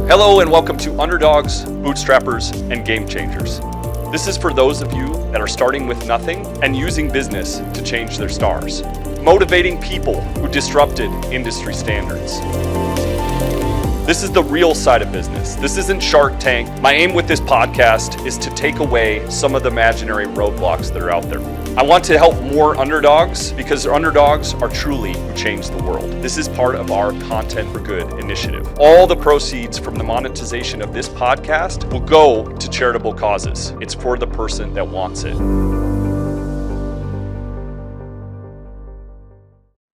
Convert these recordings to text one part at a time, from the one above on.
Hello and welcome to Underdogs, Bootstrappers, and Game Changers. This is for those of you that are starting with nothing and using business to change their stars. Motivating people who disrupted industry standards. This is the real side of business. This isn't Shark Tank. My aim with this podcast is to take away some of the imaginary roadblocks that are out there. I want to help more underdogs because underdogs are truly who change the world. This is part of our Content for Good initiative. All the proceeds from the monetization of this podcast will go to charitable causes. It's for the person that wants it.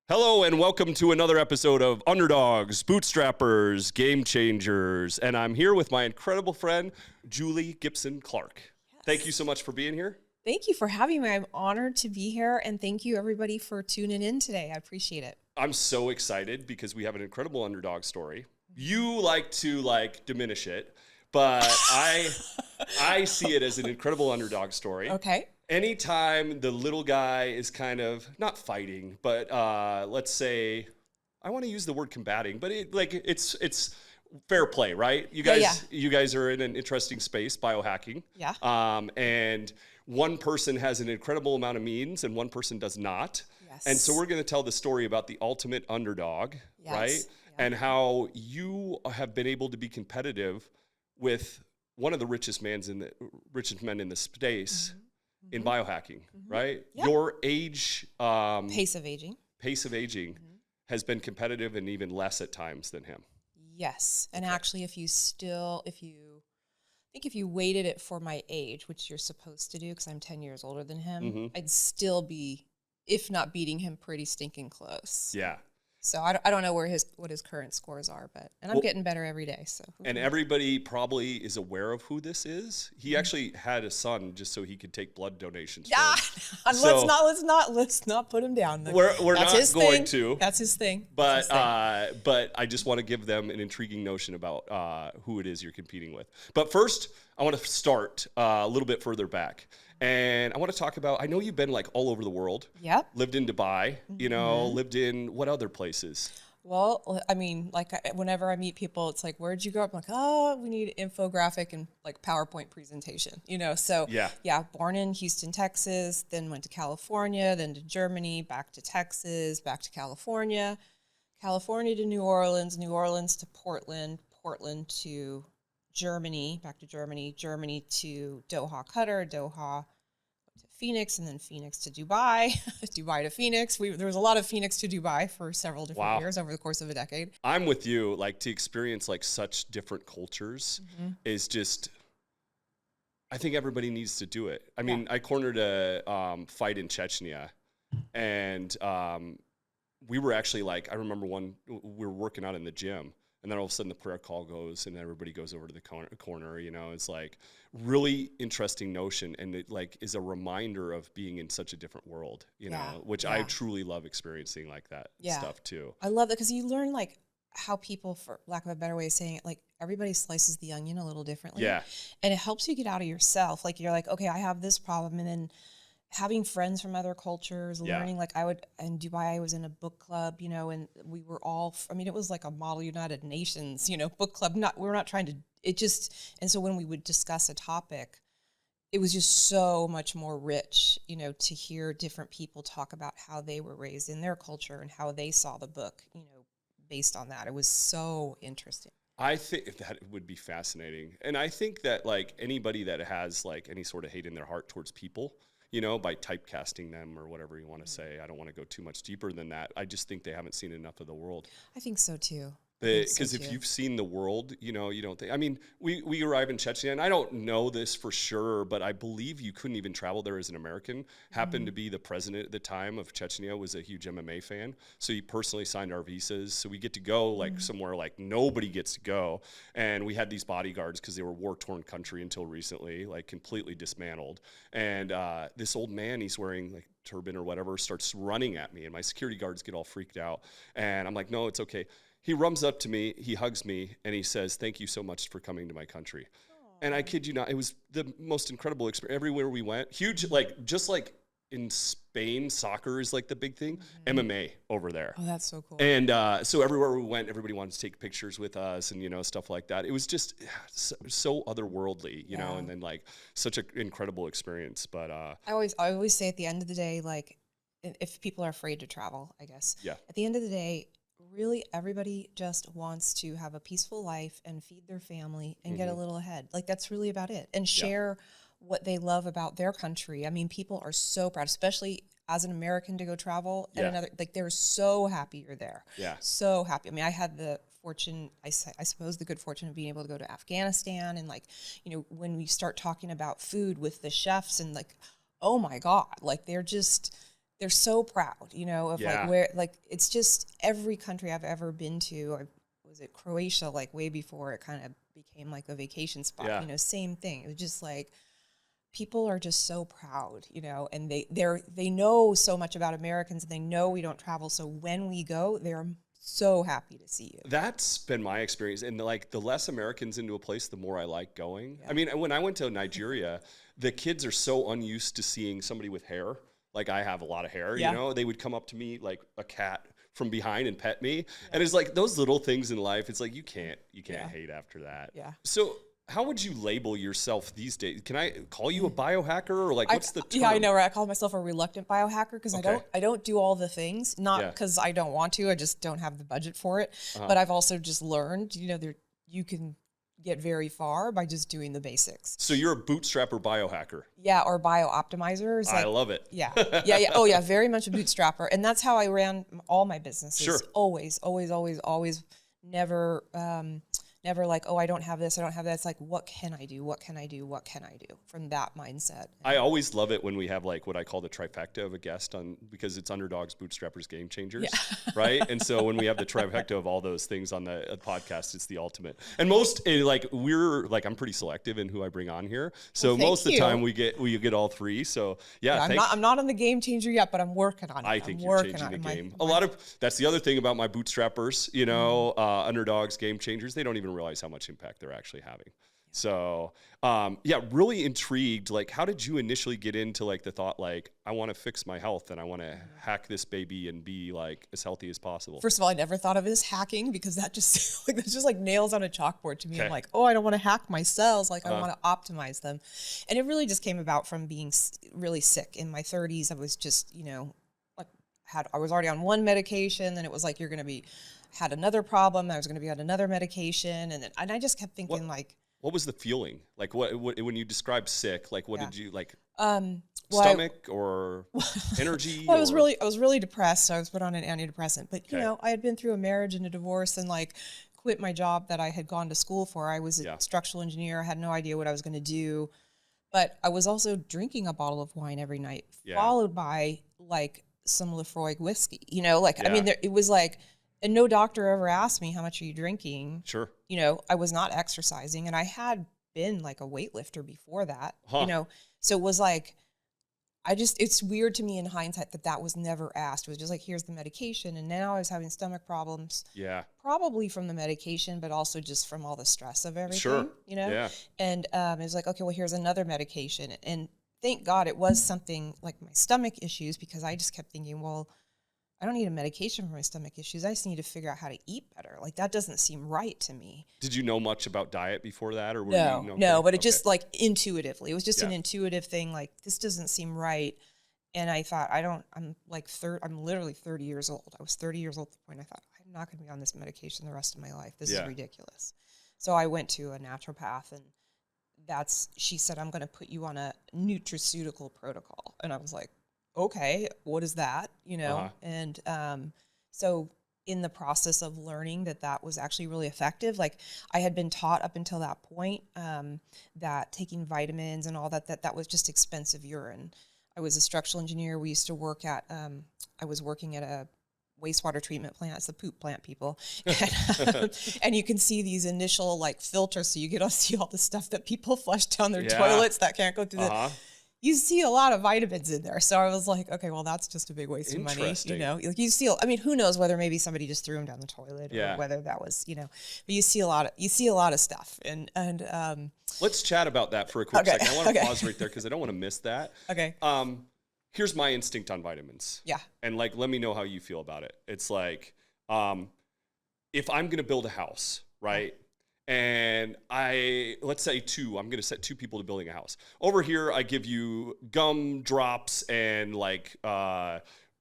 Hello and welcome to another episode of Underdogs, Bootstrappers, Game Changers. And I'm here with my incredible friend, Julie Gibson Clark. Yes. Thank you so much for being here. Thank you for having me. I'm honored to be here, and thank you everybody for tuning in today. I appreciate it. I'm so excited because we have an incredible underdog story. You like to diminish it, but I see it as an incredible underdog story. Okay. Anytime the little guy is kind of not fighting, but let's say, I want to use the word combating, but it's fair play, right? You guys are in an interesting space, biohacking. Yeah. And one person has an incredible amount of means and one person does not. Yes. And so we're going to tell the story about the ultimate underdog, yes. right? Yeah. And how you have been able to be competitive with one of the richest men in the space in biohacking, right? Yeah. Your age, pace of aging has been competitive and even less at times than him. Yes. And actually, if you weighted it for my age, which you're supposed to do, because I'm 10 years older than him, I'd still be, if not beating him, pretty stinking close. Yeah. So I don't know what his current scores are, and I'm getting better every day. So everybody probably is aware of who this is. He actually had a son just so he could take blood donations. Yeah, let's not put him down. We're not going to. That's his thing. But I just want to give them an intriguing notion about who it is you're competing with. But first, I want to start a little bit further back. And I want to talk about, I know you've been all over the world. Yep. Lived in Dubai, lived in what other places? Well, I mean, whenever I meet people, it's like, where'd you grow up? I'm like, oh, we need infographic and PowerPoint presentation, So yeah, born in Houston, Texas, then went to California, then to Germany, back to Texas, back to California, California to New Orleans, New Orleans to Portland, Portland to Germany, back to Germany, Germany to Doha, Qatar, Doha to Phoenix, and then Phoenix to Dubai, Dubai to Phoenix. There was a lot of Phoenix to Dubai for several different years over the course of a decade. I'm with you. To experience such different cultures is just, I think everybody needs to do it. I mean, I cornered a fight in Chechnya, and we were actually I remember we were working out in the gym. And then all of a sudden the prayer call goes and everybody goes over to the corner, It's really interesting notion. And it is a reminder of being in such a different world, which I truly love experiencing that stuff too. I love that because you learn how people, for lack of a better way of saying it, everybody slices the onion a little differently. Yeah. And it helps you get out of yourself. You're okay, I have this problem. And then having friends from other cultures, learning, in Dubai, I was in a book club, and we were all, it was like a Model United Nations, book club. We're not trying to, and so when we would discuss a topic, it was just so much more rich, to hear different people talk about how they were raised in their culture and how they saw the book, based on that. It was so interesting. I think that would be fascinating. And I think that anybody that has any sort of hate in their heart towards people, by typecasting them or whatever you want to say. I don't want to go too much deeper than that. I just think they haven't seen enough of the world. I think so too. Because if you've seen the world, you don't think. I mean, we arrive in Chechnya, and I don't know this for sure, but I believe you couldn't even travel there as an American. Happened to be the president at the time of Chechnya was a huge MMA fan, so he personally signed our visas. So we get to go somewhere nobody gets to go, and we had these bodyguards because they were war-torn country until recently, completely dismantled. And this old man, he's wearing turban or whatever, starts running at me, and my security guards get all freaked out, and I'm like, no, it's okay. He runs up to me, he hugs me, and he says, "Thank you so much for coming to my country." Aww. And I kid you not, it was the most incredible experience. Everywhere we went, huge, just in Spain, soccer is like the big thing. MMA over there. Oh, that's so cool. And so everywhere we went, everybody wanted to take pictures with us and, you know, stuff like that. It was just so otherworldly, you know, and then like such an incredible experience. But I always say at the end of the day, like, if people are afraid to travel, I guess. Yeah. At the end of the day, really everybody just wants to have a peaceful life and feed their family and get a little ahead. Like, that's really about it. And share what they love about their country. I mean, people are so proud, especially as an American, to go travel and another, like, they're so happy you're there. Yeah. So happy. I mean, I had the fortune, I suppose the good fortune of being able to go to Afghanistan, and like, you know, when we start talking about food with the chefs and like, oh my God, like they're so proud, you know, of like where, like, it's just every country I've ever been to. Was it Croatia, like way before it kind of became like a vacation spot, you know, same thing. It was just like, people are just so proud, you know, and they know so much about Americans, and they know we don't travel. So when we go, they're so happy to see you. That's been my experience. And like the less Americans into a place, the more I like going. I mean, when I went to Nigeria, the kids are so unused to seeing somebody with hair. Like, I have a lot of hair, you know, they would come up to me like a cat from behind and pet me. And it's like those little things in life. It's like, you can't hate after that. Yeah. So how would you label yourself these days? Can I call you a biohacker, or like, what's the term? Yeah, I know, right? I call myself a reluctant biohacker because I don't do all the things, not because I don't want to, I just don't have the budget for it. But I've also just learned, you know, you can get very far by just doing the basics. So you're a bootstrapper biohacker. Yeah, or bio-optimizer. Like, I love it. Yeah. Oh yeah, very much a bootstrapper. And that's how I ran all my businesses. Sure. Always. Never like, oh, I don't have this, I don't have that. It's like, what can I do? What can I do? What can I do? From that mindset. I always love it when we have like what I call the trifecta of a guest on, because it's underdogs, bootstrappers, game changers, right? And so when we have the trifecta of all those things on the podcast, it's the ultimate. And most like I'm pretty selective in who I bring on here. So most of the time we get all three. So I'm not on the game changer yet, but I'm working on it. I think you're changing the game. That's the other thing about my bootstrappers, you know, underdogs, game changers. They don't even realize how much impact they're actually having. So, really intrigued. Like, how did you initially get into like the thought, like, I want to fix my health and I want to hack this baby and be like as healthy as possible? First of all, I never thought of it as hacking, because that just like, that's just like nails on a chalkboard to me. I'm like, oh, I don't want to hack my cells. Like, I want to optimize them. And it really just came about from being really sick in my 30s. I was just, you know, like I was already on one medication, and it was like, you're going to had another problem. I was going to be on another medication. And I just kept thinking what was the feeling? Like what when you described sick, like what did you like, stomach or energy? Well, I was really depressed. So I was put on an antidepressant, but you know, I had been through a marriage and a divorce, and like quit my job that I had gone to school for. I was a structural engineer. I had no idea what I was going to do, but I was also drinking a bottle of wine every night, followed by like some Lefroy whiskey, you know, like, I mean, it was like, and no doctor ever asked me, how much are you drinking? Sure. You know, I was not exercising, and I had been like a weightlifter before that, you know? So it was like, it's weird to me in hindsight that was never asked. It was just like, here's the medication. And now I was having stomach problems. Yeah. Probably from the medication, but also just from all the stress of everything, you know? Yeah. And it was like, okay, well, here's another medication. And thank God it was something like my stomach issues, because I just kept thinking, well, I don't need a medication for my stomach issues. I just need to figure out how to eat better. Like, that doesn't seem right to me. Did you know much about diet before that? Or no, but it just like intuitively, it was just an intuitive thing. Like, this doesn't seem right. And I thought, I'm literally 30 years old. I was 30 years old at the point I thought, I'm not going to be on this medication the rest of my life. This is ridiculous. So I went to a naturopath, and she said, I'm going to put you on a nutraceutical protocol. And I was like, okay, what is that? You know? And so in the process of learning that was actually really effective, like, I had been taught up until that point that taking vitamins and all that was just expensive urine. I was a structural engineer. We used to work at, I was working at a wastewater treatment plant. It's the poop plant, people. And you can see these initial like filters. So you get to see all the stuff that people flush down their toilets that can't go through you see a lot of vitamins in there. So I was like, okay, well, that's just a big waste of money. You know, like I mean, who knows whether maybe somebody just threw them down the toilet or whether that was, you know, but you see a lot of stuff. And let's chat about that for a quick second. I want to pause right there, because I don't want to miss that. Okay. here's my instinct on vitamins. Yeah. And like, let me know how you feel about it. It's like, if I'm going to build a house, right? And let's say I'm going to set 2 people to building a house. Over here, I give you gum drops and like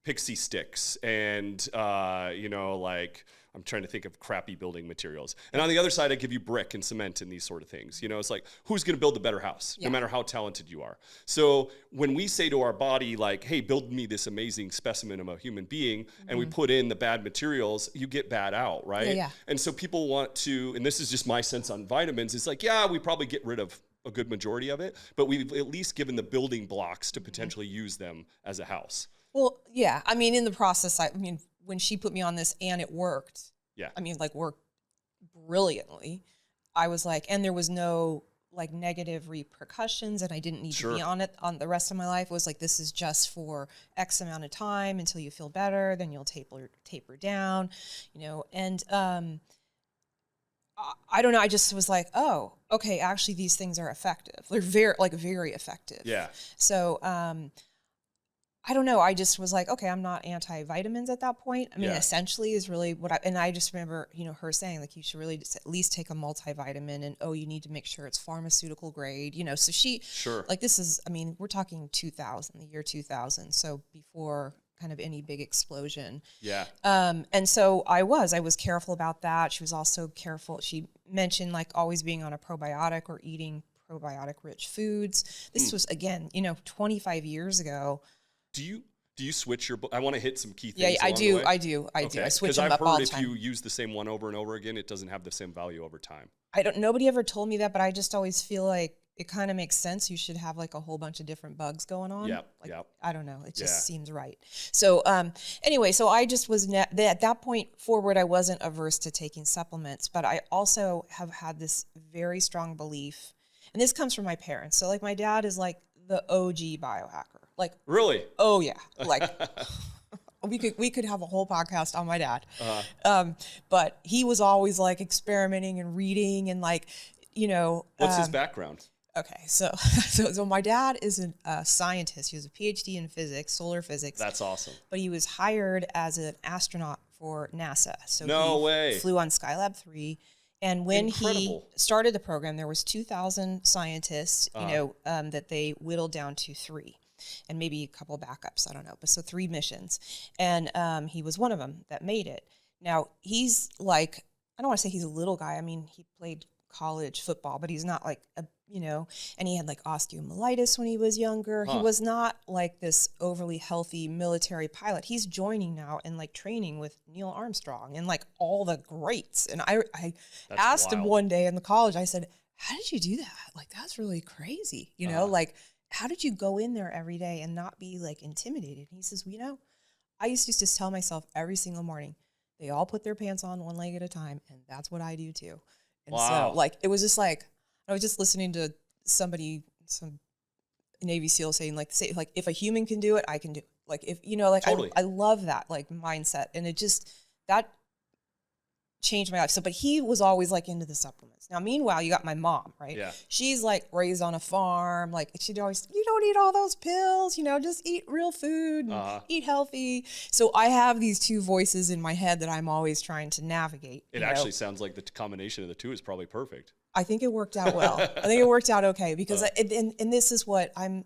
pixie sticks and, like, I'm trying to think of crappy building materials. And on the other side, I give you brick and cement and these sort of things. It's like, who's going to build the better house, no matter how talented you are? So when we say to our body, like, hey, build me this amazing specimen of a human being, and we put in the bad materials, you get bad out, right? Yeah. And so people want to, and this is just my sense on vitamins, it's like, yeah, we probably get rid of a good majority of it, but we've at least given the building blocks to potentially use them as a house. Well, yeah. I mean, in the process, when she put me on this and it worked, worked brilliantly, I was like, and there was no like negative repercussions and I didn't need to be on it on the rest of my life. It was like, this is just for X amount of time until you feel better, then you'll taper down, and I don't know. I just was like, oh, okay, actually these things are effective. They're very effective. Yeah. So, I don't know. I just was like, okay, I'm not anti-vitamins at that point. I mean, essentially is really and I just remember, her saying like, you should really just at least take a multivitamin and, you need to make sure it's pharmaceutical grade, so she, like this is, we're talking the year 2000. So before kind of any big explosion. Yeah. And so I was careful about that. She was also careful. She mentioned like always being on a probiotic or eating probiotic rich foods. This was again, 25 years ago. Do you switch your? I want to hit some key things. Yeah, I do. I switch them up all the time. Because I've heard if you use the same one over and over again, it doesn't have the same value over time. Nobody ever told me that, but I just always feel like it kind of makes sense. You should have like a whole bunch of different bugs going on. Yeah. I don't know. It just seems right. So anyway, so I just was at that point forward, I wasn't averse to taking supplements, but I also have had this very strong belief, and this comes from my parents. So like my dad is like the OG biohacker. Like really? Oh yeah. Like we could have a whole podcast on my dad. But he was always like experimenting and reading and like, What's his background? Okay, so my dad is a scientist. He has a PhD in physics, solar physics. That's awesome. But he was hired as an astronaut for NASA. So he flew on Skylab 3. And when he started the program, there was 2,000 scientists, that they whittled down to 3. And maybe a couple backups, I don't know. But so 3 missions. And he was one of them that made it. Now, he's like, I don't want to say he's a little guy. I mean, he played college football, but he's not like, and he had like osteomyelitis when he was younger. He was not like this overly healthy military pilot. He's joining now and like training with Neil Armstrong and like all the greats. And I asked him one day in the college, I said, how did you do that? Like, that's really crazy. Like, how did you go in there every day and not be like intimidated? And he says, I used to just tell myself every single morning, they all put their pants on one leg at a time. And that's what I do too. And so like, it was just like, I was just listening to some Navy SEAL saying like, if a human can do it, I can do it. Like if, totally. I love that like mindset. And it just, that changed my life. So, but he was always like into the supplements. Now, meanwhile, you got my mom, right? Yeah. She's like raised on a farm. Like she'd always, you don't eat all those pills, just eat real food and eat healthy. So I have these 2 voices in my head that I'm always trying to navigate. It actually sounds like the combination of the 2 is probably perfect. I think it worked out well. I think it worked out okay because and this is what I'm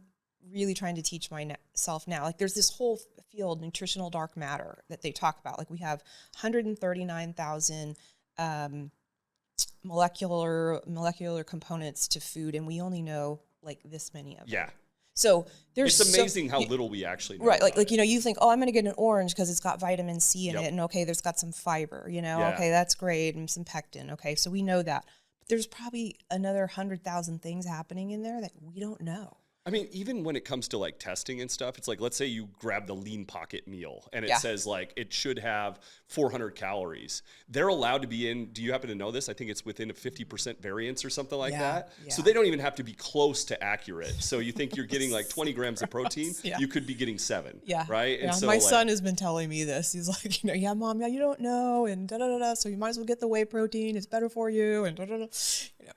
really trying to teach myself now. Like there's this whole field, nutritional dark matter, that they talk about. Like we have 139,000 molecular components to food, and we only know like this many of them. Yeah. So it's amazing how little we actually know. Right. Like you think, I'm going to get an orange because it's got vitamin C in it, and okay, there's got some fiber. Okay, that's great, and some pectin. Okay, so we know that. There's probably another 100,000 things happening in there that we don't know. I mean, even when it comes to like testing and stuff, it's like, let's say you grab the Lean Pocket meal and it says like it should have 400 calories. They're allowed to be in, do you happen to know this? I think it's within a 50% variance or something like that. Yeah. So they don't even have to be close to accurate. So you think you're getting like 20 grams of protein, you could be getting 7. Yeah. Right. And so my son has been telling me this. He's like, Mom, you don't know, and so you might as well get the whey protein. It's better for you, and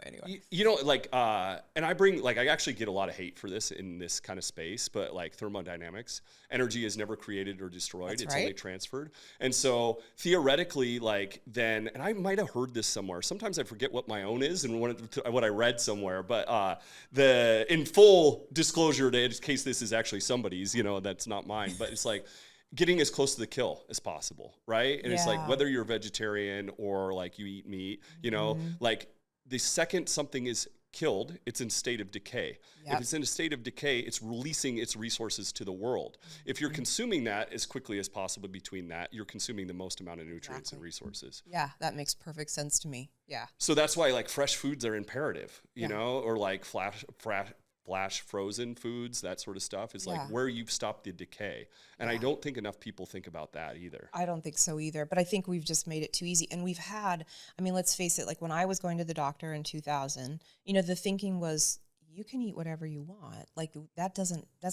anyway. You know, like, and I actually get a lot of hate for this in this kind of space, but like thermodynamics, energy is never created or destroyed. It's only transferred. And so theoretically, like then, and I might have heard this somewhere. Sometimes I forget what my own is and what I read somewhere, but in full disclosure, in case this is actually somebody's, you know, that's not mine, but it's like, getting as close to the kill as possible, right? And it's like, whether you're a vegetarian or like you eat meat, you know, like the second something is killed, it's in a state of decay. If it's in a state of decay, it's releasing its resources to the world. If you're consuming that as quickly as possible between that, you're consuming the most amount of nutrients and resources. Yeah, that makes perfect sense to me. Yeah. So that's why like fresh foods are imperative, you know, or like flash frozen foods, that sort of stuff is like where you've stopped the decay. And I don't think enough people think about that either. I don't think so either, but I think we've just made it too easy. And we've had, I mean, let's face it, like when I was going to the doctor in 2000, you know, the thinking was, you can eat whatever you want. Like that's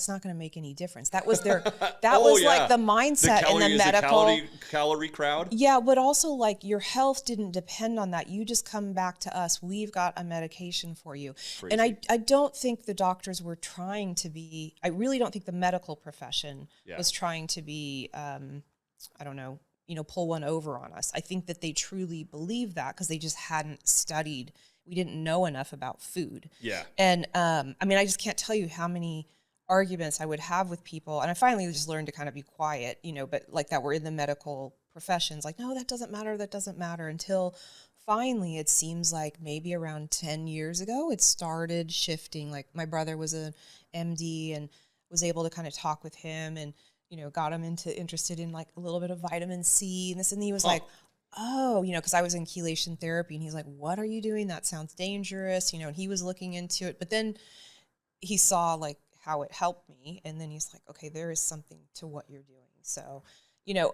not going to make any difference. That was like the mindset in the medical calorie crowd. Yeah. But also like your health didn't depend on that. You just come back to us. We've got a medication for you. Crazy. And I don't think the doctors were trying to be, I really don't think the medical profession was trying to be, I don't know, you know, pull one over on us. I think that they truly believe that because they just hadn't studied. We didn't know enough about food. Yeah. And I mean, I just can't tell you how many arguments I would have with people. And I finally just learned to kind of be quiet, you know, but like that we're in the medical professions, like, no, that doesn't matter until finally it seems like maybe around 10 years ago, it started shifting. Like my brother was an MD and was able to kind of talk with him and, you know, got him interested in like a little bit of vitamin C and this, and he was like, oh, you know, because I was in chelation therapy and he's like, what are you doing? That sounds dangerous, you know, and he was looking into it. But then he saw like how it helped me. And then he's like, okay, there is something to what you're doing. So, you know,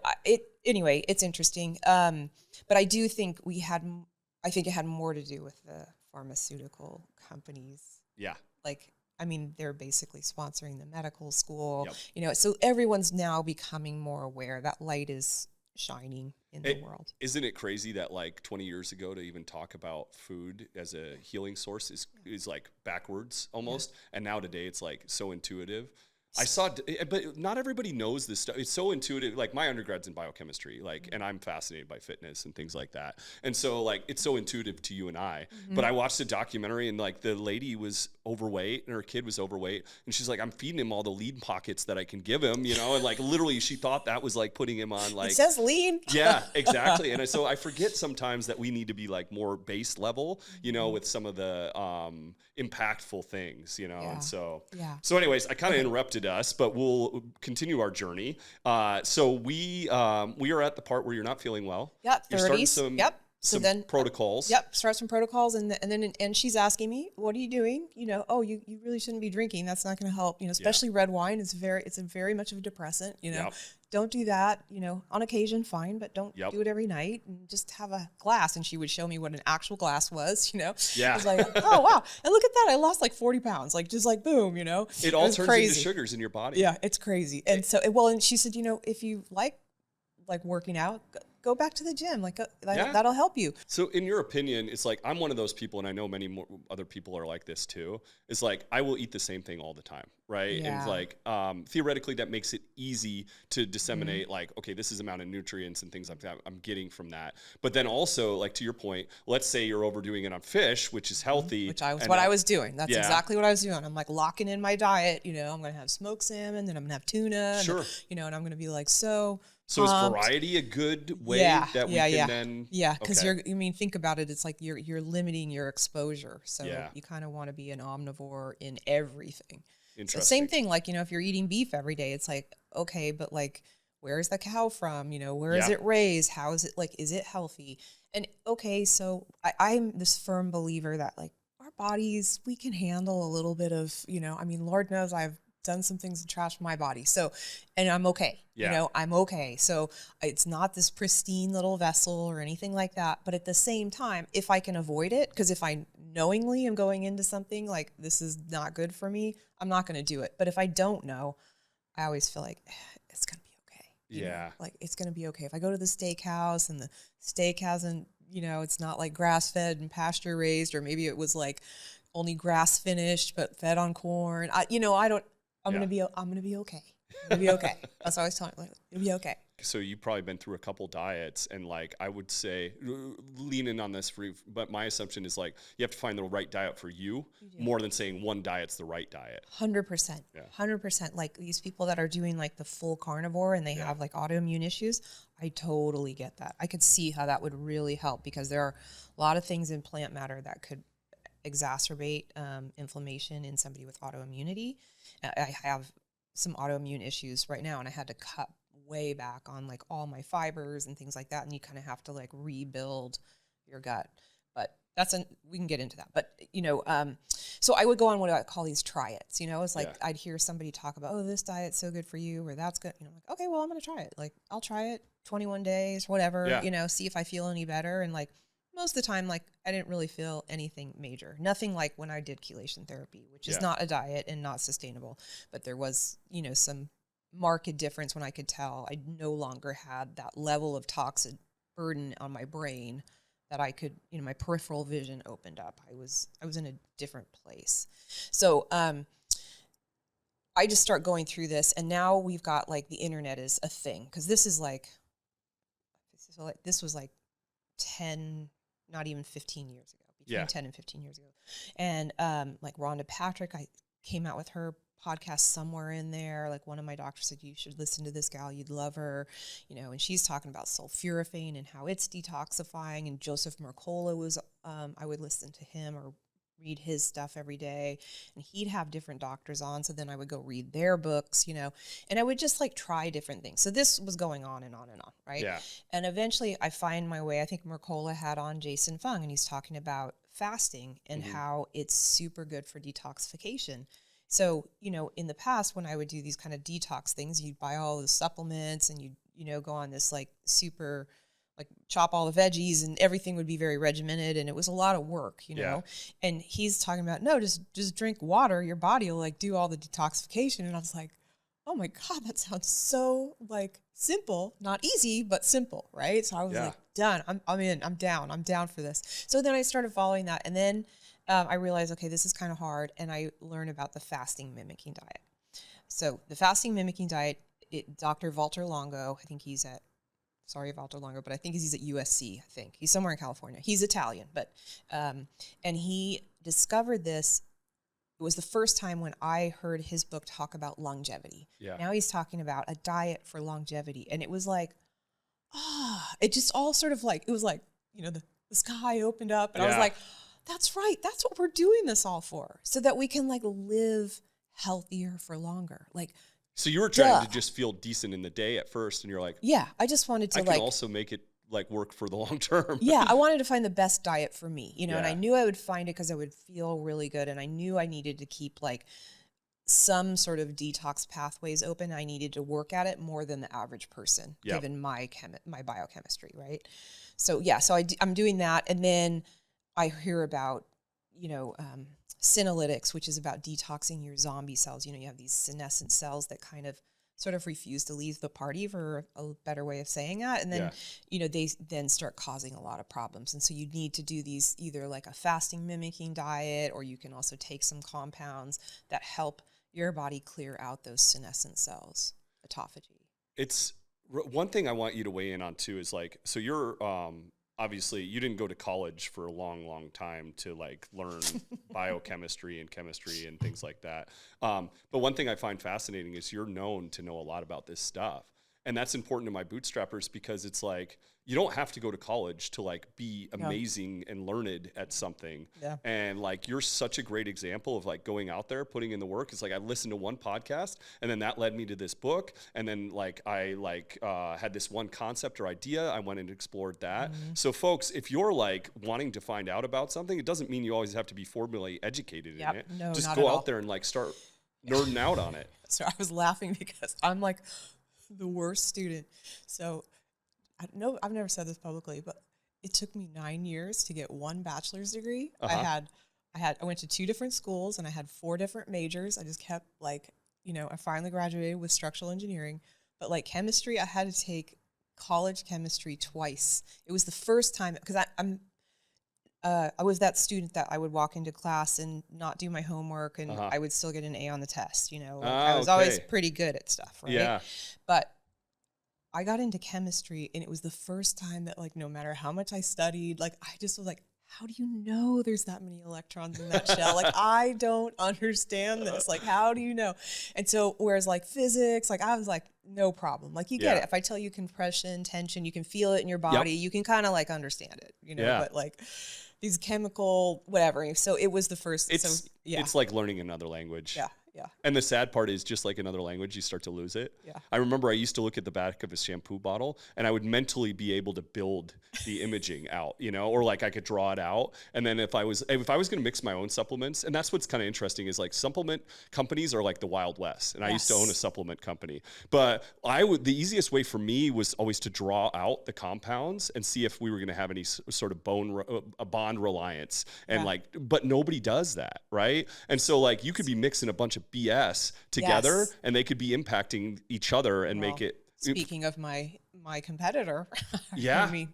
anyway, it's interesting. But I do think I think it had more to do with the pharmaceutical companies. Yeah. Like, I mean, they're basically sponsoring the medical school, you know, so everyone's now becoming more aware that light is shining in the world. Isn't it crazy that like 20 years ago to even talk about food as a healing source is like backwards almost. And now today it's like so intuitive. But not everybody knows this stuff. It's so intuitive. Like my undergrad's in biochemistry, like, and I'm fascinated by fitness and things like that. And so like, it's so intuitive to you and I, but I watched a documentary and like the lady was overweight and her kid was overweight. And she's like, I'm feeding him all the lean pockets that I can give him, you know? And like, literally she thought that was like putting him on like, it says lean. Yeah, exactly. And so I forget sometimes that we need to be like more base level, you know, with some of the impactful things, you know? And so anyways, I kind of interrupted us, but we'll continue our journey. So we are at the part where you're not feeling well. Yep, 30s. Some protocols. Start some protocols, and she's asking me, "What are you doing? You know, oh, you really shouldn't be drinking. That's not going to help. You know, especially red wine is very much of a depressant. You know, don't do that. You know, on occasion, fine, but don't do it every night. And just have a glass." And she would show me what an actual glass was. You know, I was like, "Oh wow!" And look at that, I lost like 40 pounds. Like just like boom. You know, it all turns into sugars in your body. Yeah, it's crazy. And so, and she said, you know, if you like working out, go back to the gym. Like that'll help you. So in your opinion, it's like, I'm one of those people, and I know many more other people are like this too. It's like, I will eat the same thing all the time. Right. Yeah. And like, theoretically that makes it easy to disseminate like, okay, this is the amount of nutrients and things like that I'm getting from that. But then also like, to your point, let's say you're overdoing it on fish, which is healthy. Which I was doing. That's exactly what I was doing. I'm like locking in my diet, you know, I'm going to have smoked salmon, then I'm gonna have tuna, and, you know, and I'm going to be like, so is variety a good way that we can then? Yeah, because think about it. It's like you're limiting your exposure. So you kind of want to be an omnivore in everything. Interesting. So same thing, like, you know, if you're eating beef every day, it's like, okay, but like, where is the cow from? You know, where is it raised? How is it, like, is it healthy? And okay, so I'm this firm believer that like our bodies, we can handle a little bit of, you know, I mean, Lord knows I've done some things to trash my body. So, and I'm okay. You know, I'm okay. So it's not this pristine little vessel or anything like that. But at the same time, if I can avoid it, because if I knowingly am going into something like this is not good for me, I'm not going to do it. But if I don't know, I always feel like it's going to be okay. You know? Like it's going to be okay. If I go to the steakhouse and the steak hasn't you know, it's not like grass fed and pasture raised, or maybe it was like only grass finished but fed on corn. I'm gonna be okay. I'm gonna be okay. That's what I was telling you. Like, it'll be okay. So you've probably been through a couple diets, and like I would say, lean in on this for you, but my assumption is like you have to find the right diet for you more than saying one diet's the right diet. 100%. 100%. Like these people that are doing like the full carnivore and they have like autoimmune issues, I totally get that. I could see how that would really help, because there are a lot of things in plant matter that could exacerbate inflammation in somebody with autoimmunity. I have some autoimmune issues right now, and I had to cut way back on like all my fibers and things like that, and you kind of have to like rebuild your gut. But we can get into that. But you know, so I would go on what I call these try-its. You know, it's like I'd hear somebody talk about, oh, this diet's so good for you, or that's good. You know, like, okay, well, I'm gonna try it. Like, I'll try it 21 days, whatever. You know, see if I feel any better. And like most of the time, like I didn't really feel anything major. Nothing like when I did chelation therapy, which is not a diet and not sustainable. But there was, you know, some marked difference when I could tell I no longer had that level of toxic burden on my brain that I could, you know, my peripheral vision opened up. I was in a different place. So I just start going through this, and now we've got like the internet is a thing, because this was like 10, not even 15 years ago, between 10 and 15 years ago. And like Rhonda Patrick, I came out with her podcast somewhere in there. Like one of my doctors said, you should listen to this gal, you'd love her, you know, and she's talking about sulforaphane and how it's detoxifying. And Joseph Mercola was, I would listen to him or read his stuff every day, and he'd have different doctors on. So then I would go read their books, you know, and I would just like try different things. So this was going on and on and on, right? Yeah. And eventually I find my way. I think Mercola had on Jason Fung, and he's talking about fasting and how it's super good for detoxification. So, you know, in the past when I would do these kind of detox things, you'd buy all the supplements and you'd, you know, go on this like super, like chop all the veggies, and everything would be very regimented, and it was a lot of work, you know? And he's talking about, no, just drink water. Your body will like do all the detoxification. And I was like, oh my God, that sounds so like simple, not easy, but simple. Right. So I was like, done. I'm in, I'm down for this. So then I started following that. And then I realized, okay, this is kind of hard. And I learned about the fasting mimicking diet. So the fasting mimicking diet, Dr. Walter Longo, I think he's at, Walter Longo, but I think he's at USC, I think. He's somewhere in California. He's Italian, but, and he discovered this. It was the first time when I heard his book talk about longevity. Yeah. Now he's talking about a diet for longevity. And it was like, it just all sort of like, it was like, you know, the sky opened up, and I was like, that's right. That's what we're doing this all for, so that we can like live healthier for longer. Like, so you were trying to just feel decent in the day at first, and you're like, yeah, I just wanted to I can also make it like work for the long term. Yeah, I wanted to find the best diet for me, you know, and I knew I would find it because I would feel really good, and I knew I needed to keep like some sort of detox pathways open. I needed to work at it more than the average person, given my biochemistry, right? So yeah, so I'm doing that, and then I hear about, you know, Senolytics, which is about detoxing your zombie cells. You know, you have these senescent cells that kind of sort of refuse to leave the party, for a better way of saying that. And then, you know, they then start causing a lot of problems. And so you need to do these either like a fasting mimicking diet, or you can also take some compounds that help your body clear out those senescent cells, autophagy. It's one thing I want you to weigh in on too is like, so you're, obviously you didn't go to college for a long, long time to like learn biochemistry and chemistry and things like that. But one thing I find fascinating is you're known to know a lot about this stuff. And that's important to my bootstrappers, because it's like, you don't have to go to college to like be amazing and learned at something. Yeah. And like, you're such a great example of like going out there, putting in the work. It's like, I listened to one podcast, and then that led me to this book. And then like, I had this one concept or idea. I went and explored that. Mm-hmm. So folks, if you're like wanting to find out about something, it doesn't mean you always have to be formally educated in it. No, just go out there and like start nerding out on it. So I was laughing because I'm like the worst student. So I know I've never said this publicly, but it took me 9 years to get one bachelor's degree. I went to 2 different schools, and I had 4 different majors. I just kept like, you know, I finally graduated with structural engineering, but like chemistry, I had to take college chemistry twice. It was the first time, because I was that student that I would walk into class and not do my homework, and I would still get an A on the test. You know, like I was always pretty good at stuff, right? Yeah. But I got into chemistry, and it was the first time that, like, no matter how much I studied, like, I just was like, how do you know there's that many electrons in that shell? Like, I don't understand this. Like, how do you know? And so, whereas like physics, like I was like, no problem. Like, you get it. If I tell you compression, tension, you can feel it in your body. You can kind of like understand it, you know, but like these chemical, whatever. So it was the first. It's like learning another language. Yeah. And the sad part is, just like another language, you start to lose it. Yeah. I remember I used to look at the back of a shampoo bottle, and I would mentally be able to build the imaging out, you know, or like I could draw it out. And then if I was going to mix my own supplements, and that's what's kind of interesting, is like supplement companies are like the Wild West. And I used to own a supplement company, but the easiest way for me was always to draw out the compounds and see if we were going to have any sort of bond reliance. And but nobody does that, right? And so like you could be mixing a bunch of BS together, and they could be impacting each other and make it. Speaking of my competitor, I mean,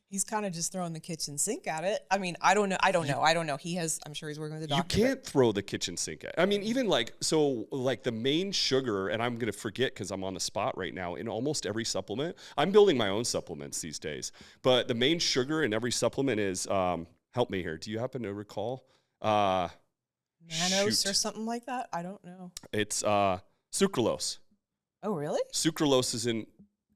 he's kind of just throwing the kitchen sink at it. I mean, I don't know. He has, I'm sure he's working with a doctor. You can't throw the kitchen sink at it. I mean, even like the main sugar, and I'm going to forget because I'm on the spot right now, in almost every supplement. I'm building my own supplements these days, but the main sugar in every supplement is, help me here. Do you happen to recall? Nanos or something like that? I don't know. It's sucralose. Oh, really? Sucralose is in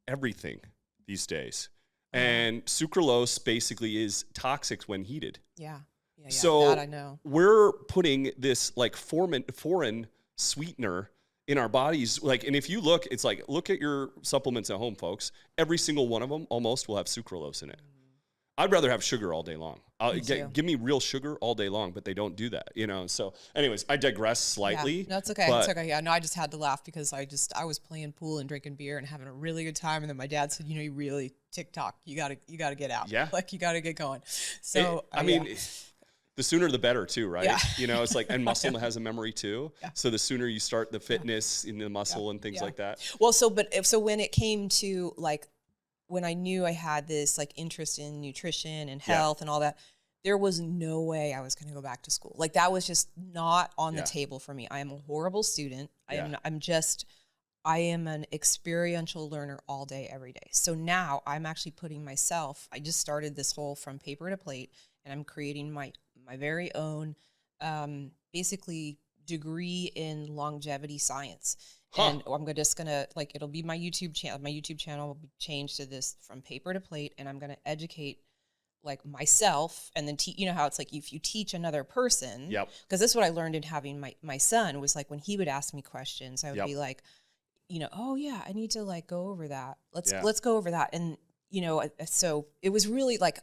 everything these days. And sucralose basically is toxic when heated. Yeah. So that I know. We're putting this like foreign sweetener in our bodies. Like, and if you look, it's like, look at your supplements at home, folks. Every single one of them almost will have sucralose in it. I'd rather have sugar all day long. Give me real sugar all day long, but they don't do that, you know? So anyways, I digress slightly. Yeah, no, it's okay. It's okay. Yeah, no, I just had to laugh because I was playing pool and drinking beer and having a really good time. And then my dad said, you know, you really TikTok, you gotta get out. Yeah. Like you gotta get going. So I mean, the sooner the better too, right? Yeah. You know, it's like, and muscle has a memory too. Yeah. So the sooner you start the fitness in the muscle and things like that. Well, so when it came to like, when I knew I had this like interest in nutrition and health and all that, there was no way I was going to go back to school. Like that was just not on the table for me. I am a horrible student. I am an experiential learner all day, every day. So now I'm actually putting myself, I just started this whole from paper to plate, and I'm creating my very own, basically degree in longevity science. And I'm just gonna like, it'll be my YouTube channel. My YouTube channel will be changed to this from paper to plate, and I'm gonna educate like myself, and then you know how it's like if you teach another person. Yep. Because this is what I learned in having my son, was like when he would ask me questions, I would be like, you know, oh yeah, I need to like go over that. Let's go over that. And you know, so it was really like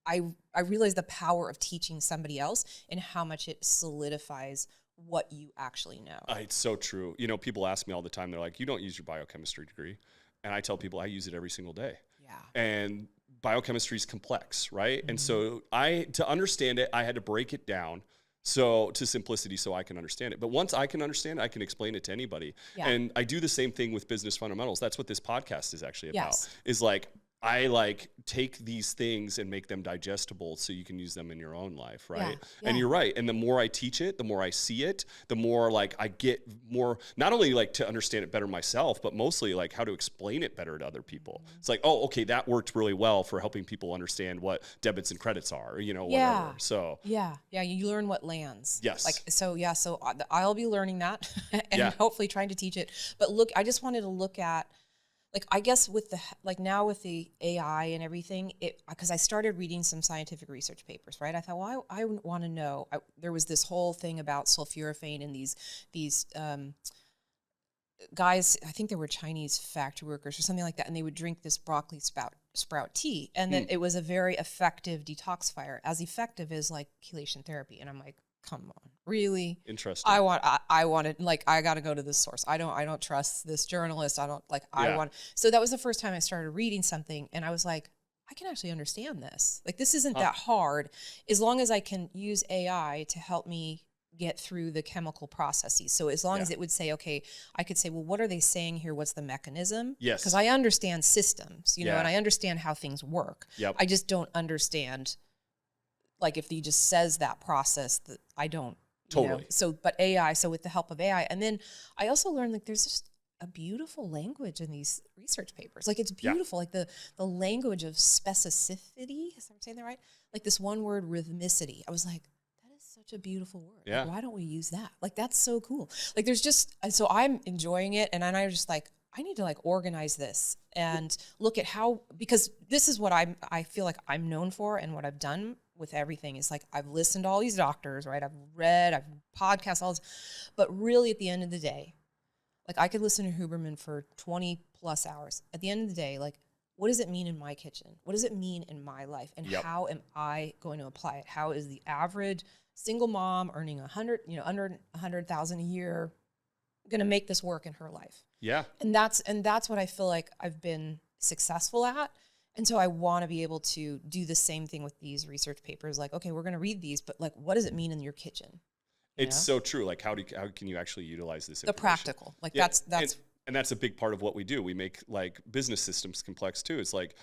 I realized the power of teaching somebody else and how much it solidifies what you actually know. It's so true. You know, people ask me all the time, they're like, you don't use your biochemistry degree. And I tell people I use it every single day. Yeah. And biochemistry is complex, right? Mm-hmm. And so to understand it, I had to break it down to simplicity so I can understand it. But once I can understand it, I can explain it to anybody. Yeah. And I do the same thing with business fundamentals. That's what this podcast is actually about. Is like, I like take these things and make them digestible so you can use them in your own life, right? Yeah. And you're right. And the more I teach it, the more I see it, the more like I get more, not only like to understand it better myself, but mostly like how to explain it better to other people. Mm-hmm. It's like, oh, okay, that worked really well for helping people understand what debits and credits are, you know, whatever. So yeah, you learn what lands. Yes. Like, so I'll be learning that and hopefully trying to teach it. But look, I just wanted to look at, like, I guess with now with the AI and everything, because I started reading some scientific research papers, right? I thought, well, I want to know. There was this whole thing about sulforaphane and these guys, I think they were Chinese factory workers or something like that, and they would drink this broccoli sprout tea, and then it was a very effective detoxifier, as effective as like chelation therapy. And I'm like, come on, really? Interesting. I want it. Like, I got to go to this source. I don't trust this journalist. I want. So that was the first time I started reading something, and I was like, I can actually understand this. Like, this isn't that hard, as long as I can use AI to help me get through the chemical processes. So as long as it would say, okay, I could say, well, what are they saying here? What's the mechanism? Yes. Because I understand systems, you know, and I understand how things work. Yep. I just don't understand, like, if he just says that process, that I don't. Totally. You know? So, but AI, so with the help of AI, and then I also learned, like, there's just a beautiful language in these research papers. Like, it's beautiful. Like the language of specificity, is I'm saying that right? Like this one word, rhythmicity. I was like, such a beautiful word. Yeah. Like, why don't we use that? Like, that's so cool. Like, there's just, so I'm enjoying it. And then I was just like, I need to like organize this and look at how, because this is what I feel like I'm known for, and what I've done with everything is like, I've listened to all these doctors, right? I've read, I've podcasts, all this, but really at the end of the day, like I could listen to Huberman for 20 plus hours. At the end of the day, like, what does it mean in my kitchen? What does it mean in my life? And how am I going to apply it? How is the average single mom earning under 100,000 a year going to make this work in her life? Yeah. And that's what I feel like I've been successful at. And so I want to be able to do the same thing with these research papers. Like, okay, we're going to read these, but like, what does it mean in your kitchen? It's so true. Like, how can you actually utilize this information? The practical. Like that's and that's a big part of what we do. We make like business systems complex too. It's like,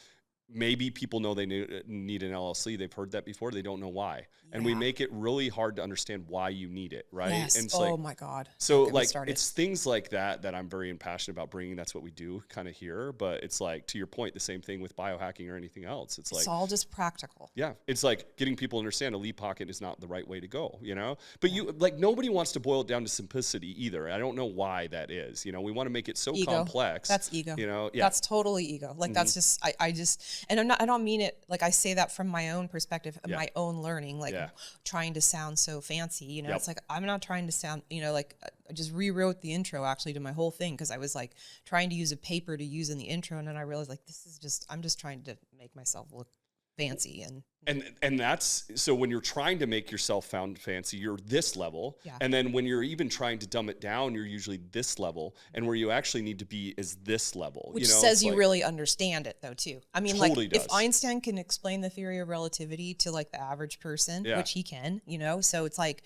maybe people know they need an LLC. They've heard that before. They don't know why. And we make it really hard to understand why you need it, right? Yes. And it's oh my God. So like, it's things like that I'm very passionate about bringing. That's what we do kind of here. But it's like, to your point, the same thing with biohacking or anything else. It's like, it's all just practical. Yeah. It's like getting people to understand a lead pocket is not the right way to go, you know? But you like, nobody wants to boil it down to simplicity either. I don't know why that is. You know, we want to make it so complex. That's ego. You know? Yeah. That's totally ego. Like that's just, I just, and I don't mean it, like I say that from my own perspective, my own learning, like trying to sound so fancy, you know, it's like, I'm not trying to sound, you know, like I just rewrote the intro actually to my whole thing. Cause I was like trying to use a paper to use in the intro. And then I realized like, this is just, I'm just trying to make myself look fancy. And that's, so when you're trying to make yourself sound fancy, you're this level. Yeah. And then when you're even trying to dumb it down, you're usually this level. And where you actually need to be is this level. Which you know, says you really understand it though too. I mean, totally like does. if Einstein can explain the theory of relativity to like the average person, which he can, you know, so it's like,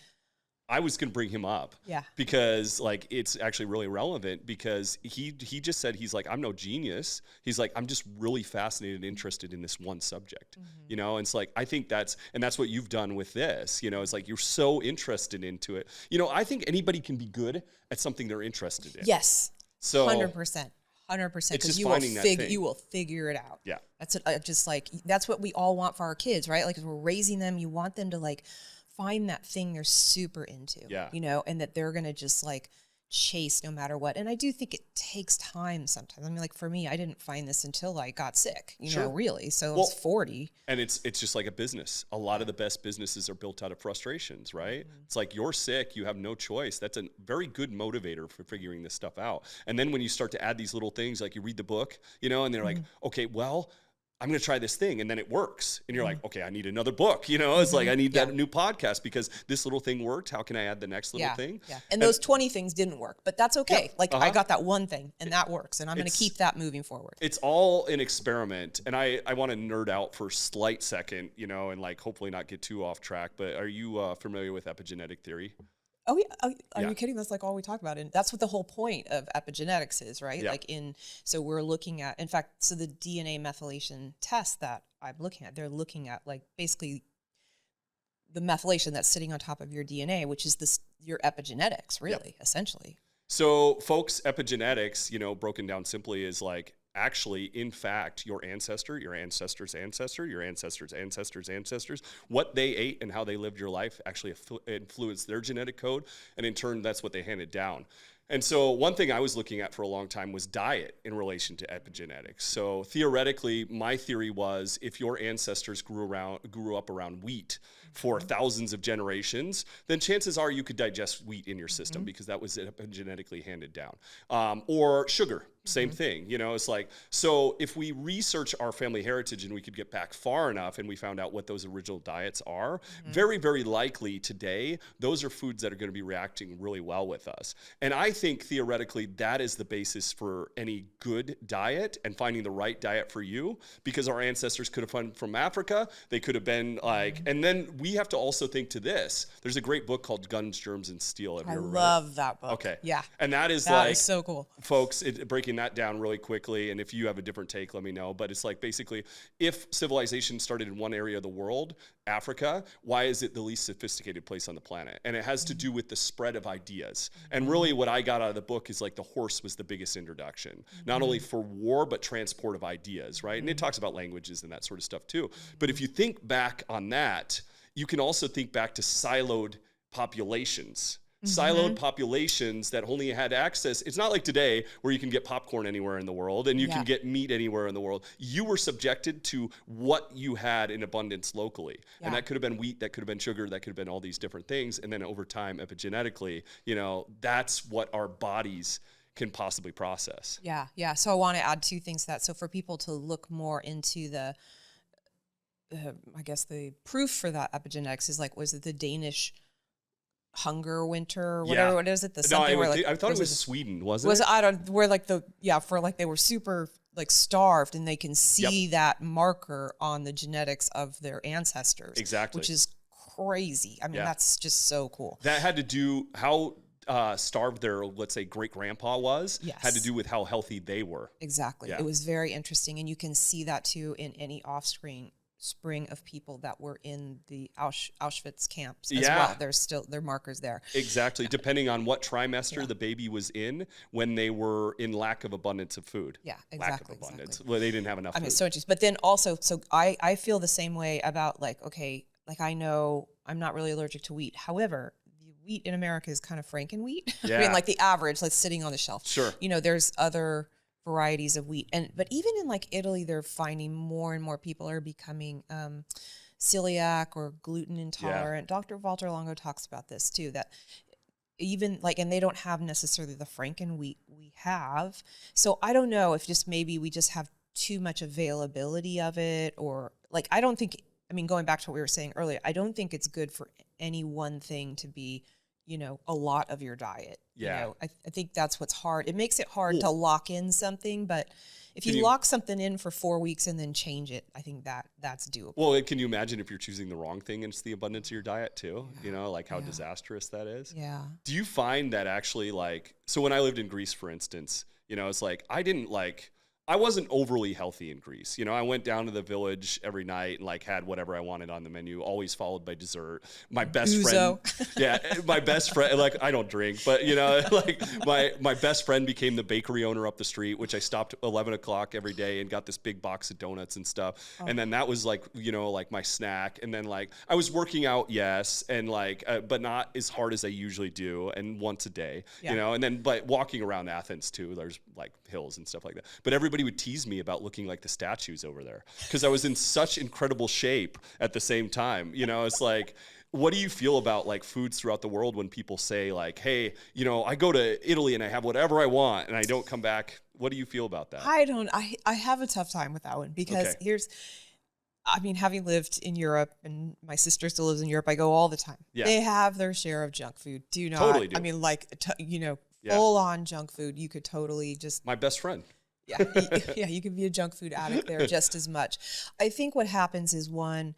I was going to bring him up because like, it's actually really relevant because he just said, he's like, I'm no genius. He's like, I'm just really fascinated and interested in this one subject, you know? And it's like, I think that's what you've done with this, you know, it's like, you're so interested into it. You know, I think anybody can be good at something they're interested in. Yes. So 100%. 100%. Because you will figure it out. Yeah. That's just like, that's what we all want for our kids, right? Like, as we're raising them, you want them to like find that thing they're super into, you know, and that they're going to just like chase no matter what. And I do think it takes time sometimes. I mean, like for me, I didn't find this until I got sick, you know, really. So I was 40. And it's just like a business. A lot of the best businesses are built out of frustrations, right? It's like, you're sick, you have no choice. That's a very good motivator for figuring this stuff out. And then when you start to add these little things, like you read the book, you know, and they're like, okay, well, I'm going to try this thing. And then it works. And you're like, okay, I need another book. You know, it's like, I need that new podcast because this little thing worked. How can I add the next little thing? Yeah. And those 20 things didn't work, but that's okay. Like I got that one thing and that works. And I'm going to keep that moving forward. It's all an experiment. And I want to nerd out for a slight second, you know, and like hopefully not get too off track, but are you familiar with epigenetic theory? Oh yeah. Are you kidding? That's like all we talk about. And that's what the whole point of epigenetics is, right? Like so we're looking at, in fact, so the DNA methylation test that I'm looking at, they're looking at like basically the methylation that's sitting on top of your DNA, which is your epigenetics, really, essentially. So folks, epigenetics, you know, broken down simply is like, actually, in fact, your ancestor, your ancestor's ancestor, your ancestor's ancestor's ancestors, what they ate and how they lived your life actually influenced their genetic code. And in turn, that's what they handed down. And so one thing I was looking at for a long time was diet in relation to epigenetics. So theoretically, my theory was if your ancestors grew up around wheat for thousands of generations, then chances are you could digest wheat in your system because that was epigenetically handed down. Or sugar. Same thing, you know, it's like, so if we research our family heritage and we could get back far enough and we found out what those original diets are, very, very likely today, those are foods that are going to be reacting really well with us. And I think theoretically that is the basis for any good diet and finding the right diet for you, because our ancestors could have come from Africa. They could have been like, and then we have to also think to this. There's a great book called Guns, Germs, and Steel. I love that book. Okay. Yeah. And that is so cool. Folks, breaking that down really quickly, and if you have a different take, let me know. But it's like basically, if civilization started in one area of the world, Africa, why is it the least sophisticated place on the planet? And it has to do with the spread of ideas. And really what I got out of the book is like the horse was the biggest introduction, not only for war, but transport of ideas, right? And it talks about languages and that sort of stuff too. But if you think back on that, you can also think back to siloed populations. Siloed populations that only had access. It's not like today where you can get popcorn anywhere in the world and you can get meat anywhere in the world. You were subjected to what you had in abundance locally. And that could have been wheat, that could have been sugar, that could have been all these different things. And then over time, epigenetically, you know, that's what our bodies can possibly process. Yeah, yeah. So I want to add two things to that. So for people to look more into the, I guess the proof for that epigenetics is like, was it the Danish hunger winter or whatever it is? It the something where like I thought it was Sweden, wasn't was it? I don't where like the for like they were super like starved and they can see that marker on the genetics of their ancestors. Exactly. Which is crazy. I mean, that's just so cool. That had to do how starved their, let's say, great grandpa was, had to do with how healthy they were. Exactly. Yeah. It was very interesting. And you can see that too in any offspring of people that were in the Auschwitz camps as well. There's still their markers there. Exactly. Depending on what trimester the baby was in when they were in lack of abundance of food. Yeah, exactly. Lack of abundance. Well, they didn't have enough food. I mean, so interesting. But then also, so I feel the same way about like, okay, like I know I'm not really allergic to wheat. However, the wheat in America is kind of Franken wheat. Yeah. I mean, like the average, like sitting on the shelf. Sure. You know, there's other varieties of wheat, but even in like Italy, they're finding more and more people are becoming celiac or gluten intolerant. Dr. Walter Longo talks about this too, that even like, and they don't have necessarily the Franken wheat we have. So I don't know if just maybe we just have too much availability of it, or like, I don't think, I mean, going back to what we were saying earlier, I don't think it's good for any one thing to be, you know, a lot of your diet. Yeah. You know, I think that's what's hard. It makes it hard to lock in something, but if you lock something in for 4 weeks and then change it, I think that's doable. Well, can you imagine if you're choosing the wrong thing and it's the abundance of your diet too? You know, like how disastrous that is. Yeah. Do you find that actually like, so when I lived in Greece, for instance, you know, it's like, I wasn't overly healthy in Greece. You know, I went down to the village every night and like had whatever I wanted on the menu, always followed by dessert. My best friend, my best friend, like I don't drink, but you know, like my best friend became the bakery owner up the street, which I stopped at 11 o'clock every day and got this big box of donuts and stuff. And then that was like, you know, like my snack. And then like I was working out, yes, and like, but not as hard as I usually do, and once a day, you know, and then but walking around Athens too, there's like hills and stuff like that. But everybody would tease me about looking like the statues over there because I was in such incredible shape at the same time. You know, it's like, what do you feel about like foods throughout the world when people say like, hey, you know, I go to Italy and I have whatever I want and I don't come back? What do you feel about that? I have a tough time with that one because I mean, having lived in Europe and my sister still lives in Europe, I go all the time. Yeah. They have their share of junk food. Do not. Totally do. I mean, like, you know, full on junk food. You could totally just. My best friend. Yeah, you could be a junk food addict there just as much. I think what happens is one,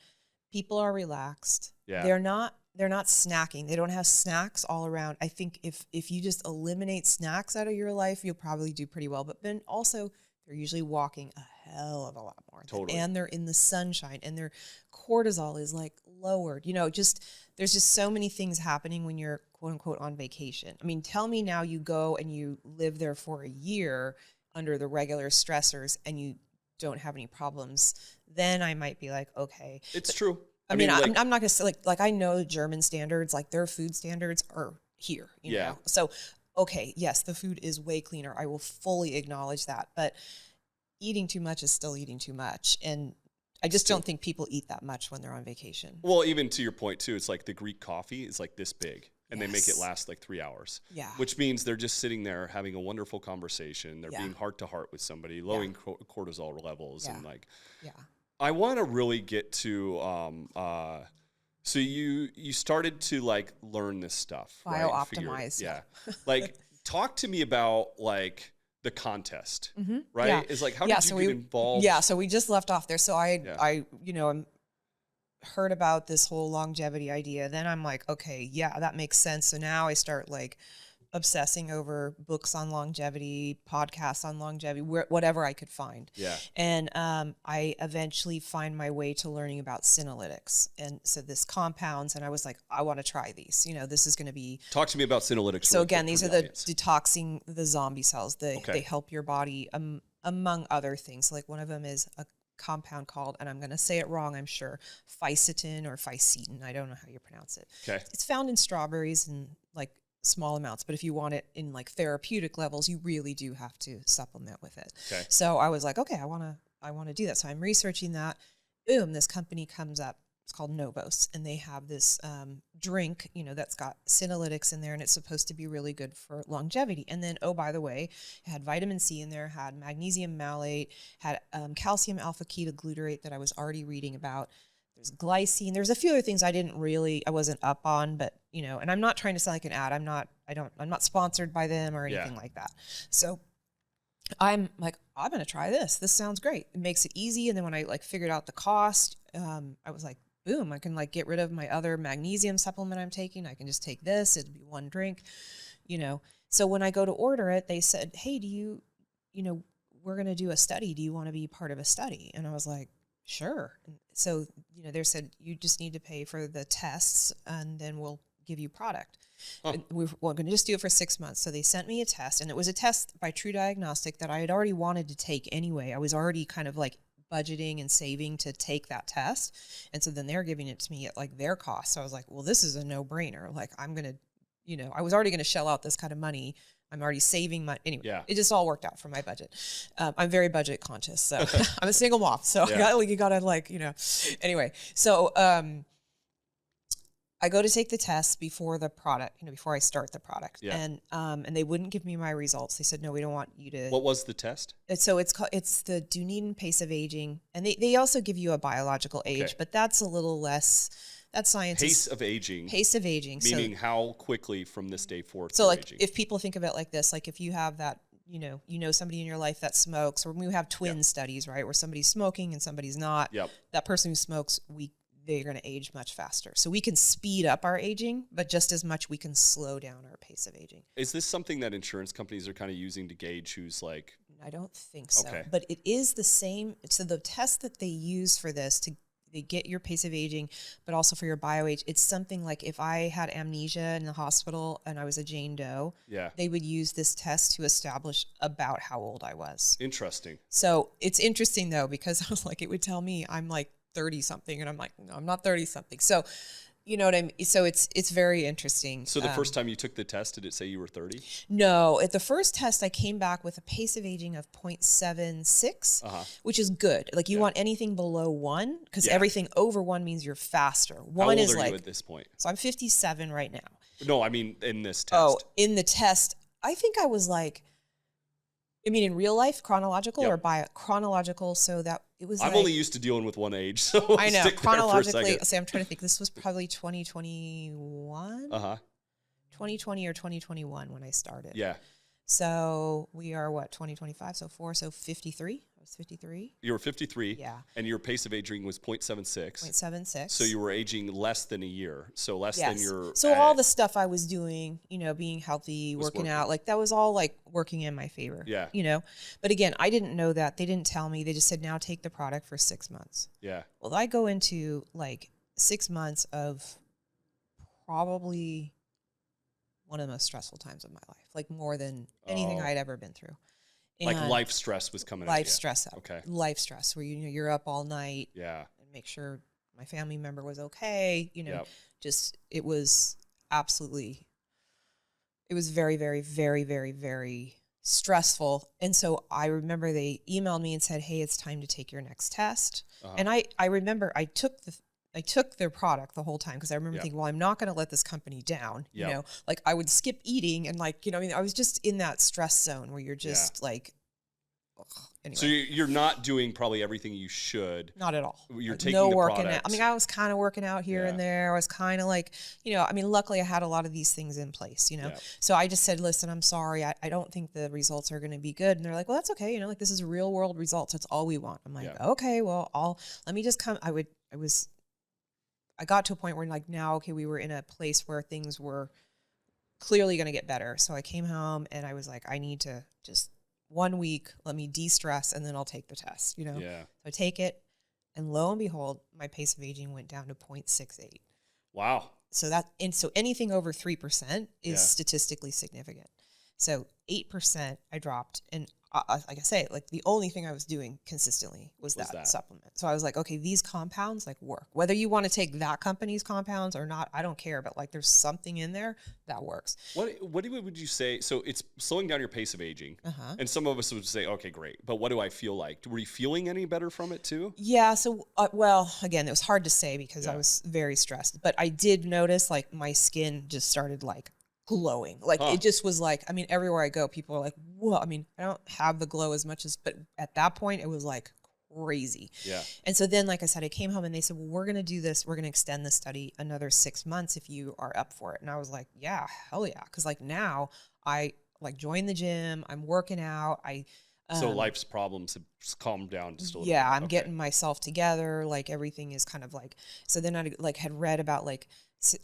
people are relaxed. Yeah. They're not snacking. They don't have snacks all around. I think if you just eliminate snacks out of your life, you'll probably do pretty well. But then also they're usually walking a hell of a lot more. Totally. And they're in the sunshine and their cortisol is like lowered. You know, there's just so many things happening when you're quote unquote on vacation. I mean, tell me now you go and you live there for a year under the regular stressors and you don't have any problems, then I might be like, okay. It's true. I mean, I'm not gonna say like I know German standards, like their food standards are here, you know? So, okay, yes, the food is way cleaner. I will fully acknowledge that, but eating too much is still eating too much. And I just don't think people eat that much when they're on vacation. Well, even to your point too, it's like the Greek coffee is like this big. and they make it last like 3 hours. Yeah. Which means they're just sitting there having a wonderful conversation. They're being heart to heart with somebody, lowering cortisol levels, and like. Yeah. I want to really get to. So you started to like learn this stuff, Biooptimize. Right? Yeah. Like, talk to me about like the contest, right? Yeah. Is like, how did you get involved? Yeah. So we just left off there. So I heard about this whole longevity idea. Then I'm like, okay, yeah, that makes sense. So now I start like obsessing over books on longevity, podcasts on longevity, whatever I could find. Yeah. And I eventually find my way to learning about Senolytics. And so this compounds, and I was like, I want to try these. This is going to be... Talk to me about Senolytics. So again, these are the detoxing the zombie cells. They help your body, among other things. Like one of them is a compound called, and I'm going to say it wrong, I'm sure, fisetin or fisetin. I don't know how you pronounce it. Okay. It's found in strawberries and like small amounts, but if you want it in like therapeutic levels, you really do have to supplement with it. Okay. So I was like, okay, I want to do that. So I'm researching that. Boom, this company comes up. It's called NOVOS, and they have this drink, that's got Senolytics in there, and it's supposed to be really good for longevity. And then, oh, by the way, it had vitamin C in there, had magnesium malate, had calcium alpha ketoglutarate that I was already reading about. There's glycine. There's a few other things I wasn't up on, but and I'm not trying to sound like an ad. I'm not sponsored by them or anything like that. So I'm like, I'm going to try this. This sounds great. It makes it easy. And then when I like figured out the cost, I was like, boom, I can like get rid of my other magnesium supplement I'm taking. I can just take this. It'd be one drink, So when I go to order it, they said, hey, we're going to do a study. Do you want to be part of a study? And I was like, sure. And so, they said, you just need to pay for the tests and then we'll give you product. And we're going to just do it for 6 months. So they sent me a test, and it was a test by True Diagnostic that I had already wanted to take anyway. I was already kind of like budgeting and saving to take that test. And so then they're giving it to me at like their cost. So I was like, well, this is a no brainer. Like I'm going to, I was already going to shell out this kind of money. I'm already saving my, anyway, it just all worked out for my budget. I'm very budget conscious. So I'm a single mom. So you gotta like, anyway. So, I go to take the test before the product, before I start the product. Yeah. And they wouldn't give me my results. They said, no, we don't want you to. What was the test? So it's the DunedinPACE of aging. And they also give you a biological age, but that's a little less, that's science. Pace of aging. Pace of aging. Meaning how quickly from this day forth. So like aging. If people think of it like this, like if you have that, somebody in your life that smokes, or we have twin studies, right? Where somebody's smoking and somebody's not. Yep. That person who smokes, they're going to age much faster. So we can speed up our aging, but just as much we can slow down our pace of aging. Is this something that insurance companies are kind of using to gauge who's like? I don't think so. Okay. But it is the same. So the test that they use for this they get your pace of aging, but also for your bioage, it's something like if I had amnesia in the hospital and I was a Jane Doe, they would use this test to establish about how old I was. Interesting. So it's interesting though, because I was like, it would tell me I'm like 30 something, and I'm like, no, I'm not 30 something. So, you know what I mean? So it's very interesting. So the first time you took the test, did it say you were 30? No, at the first test, I came back with a pace of aging of 0.76, which is good. Like you want anything below 1, because everything over 1 means you're faster. How old are you at this point? So I'm 57 right now. No, I mean in this test. Oh, in the test, I think I was like, in real life, chronological or chronological, so that it was. I'm only used to dealing with one age, so I know chronologically. Say, I'm trying to think. This was probably 2021. 2020 or 2021 when I started. Yeah. So we are 2025. So 53. I was 53. You were 53. Yeah. And your pace of aging was 0.76. 0.76. So you were aging less than a year. So less than your. So all the stuff I was doing, being healthy, working out, like that was all like working in my favor. Yeah. But again, I didn't know that. They didn't tell me. They just said, now take the product for 6 months. Yeah. Well, I go into like 6 months of probably one of the most stressful times of my life, like more than anything I'd ever been through. And like life stress was coming. Life stress. Okay. Life stress, where you're up all night. Yeah. And make sure my family member was okay. Just it was absolutely. It was very, very, very, very, very stressful. And so I remember they emailed me and said, "Hey, it's time to take your next test." And I remember I took took their product the whole time because I remember thinking, well, I'm not going to let this company down. You know, like I would skip eating and like, you know, I mean, I was just in that stress zone where you're just like, ugh. Anyway. So you're not doing probably everything you should. Not at all. You're taking the working product. out. I mean, I was kind of working out here and there. I was kind of like, you know, I mean, luckily I had a lot of these things in place, you know. So I just said, listen, I'm sorry. I don't think the results are going to be good. And they're like, well, that's okay. You know, like this is real world results. That's all we want. I'm like, okay, well, let me just come. I got to a point where like now, okay, we were in a place where things were clearly going to get better. So I came home and I was like, I need to just 1 week, let me de-stress, and then I'll take the test, you know? So I take it, and lo and behold, my pace of aging went down to 0.68. Wow. So so anything over 3% is statistically significant. So 8% I dropped, and like I say, like the only thing I was doing consistently was that supplement. So I was like, okay, these compounds like work. Whether you want to take that company's compounds or not, I don't care. But like, there's something in there that works. What would you say? So it's slowing down your pace of aging, and some of us would say, okay, great. But what do I feel like? Were you feeling any better from it too? Yeah. So well, again, it was hard to say because I was very stressed. But I did notice like my skin just started like glowing. Like it just was like, I mean, everywhere I go, people are like, whoa. I mean, I don't have the glow as much as, but at that point it was like crazy. Yeah. And so then, like I said, I came home and they said, well, we're going to do this. We're going to extend the study another 6 months if you are up for it. And I was like, yeah, hell yeah. Cause like now I like joined the gym, I'm working out. So life's problems have calmed down just a little bit. I'm getting myself together. Like everything is kind of like, so then I like had read about like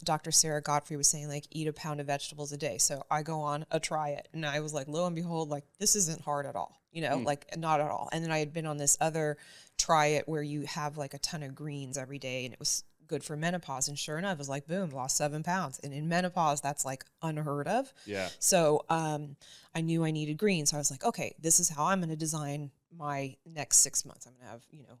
Dr. Sarah Godfrey was saying like eat a pound of vegetables a day. So I go on a try it and I was like, lo and behold, like this isn't hard at all, you know, like not at all. And then I had been on this other try it where you have like a ton of greens every day and it was good for menopause. And sure enough, it was like, boom, lost 7 pounds. And in menopause, that's like unheard of. Yeah. So I knew I needed greens. So I was like, okay, this is how I'm going to design my next 6 months. I'm going to have, you know,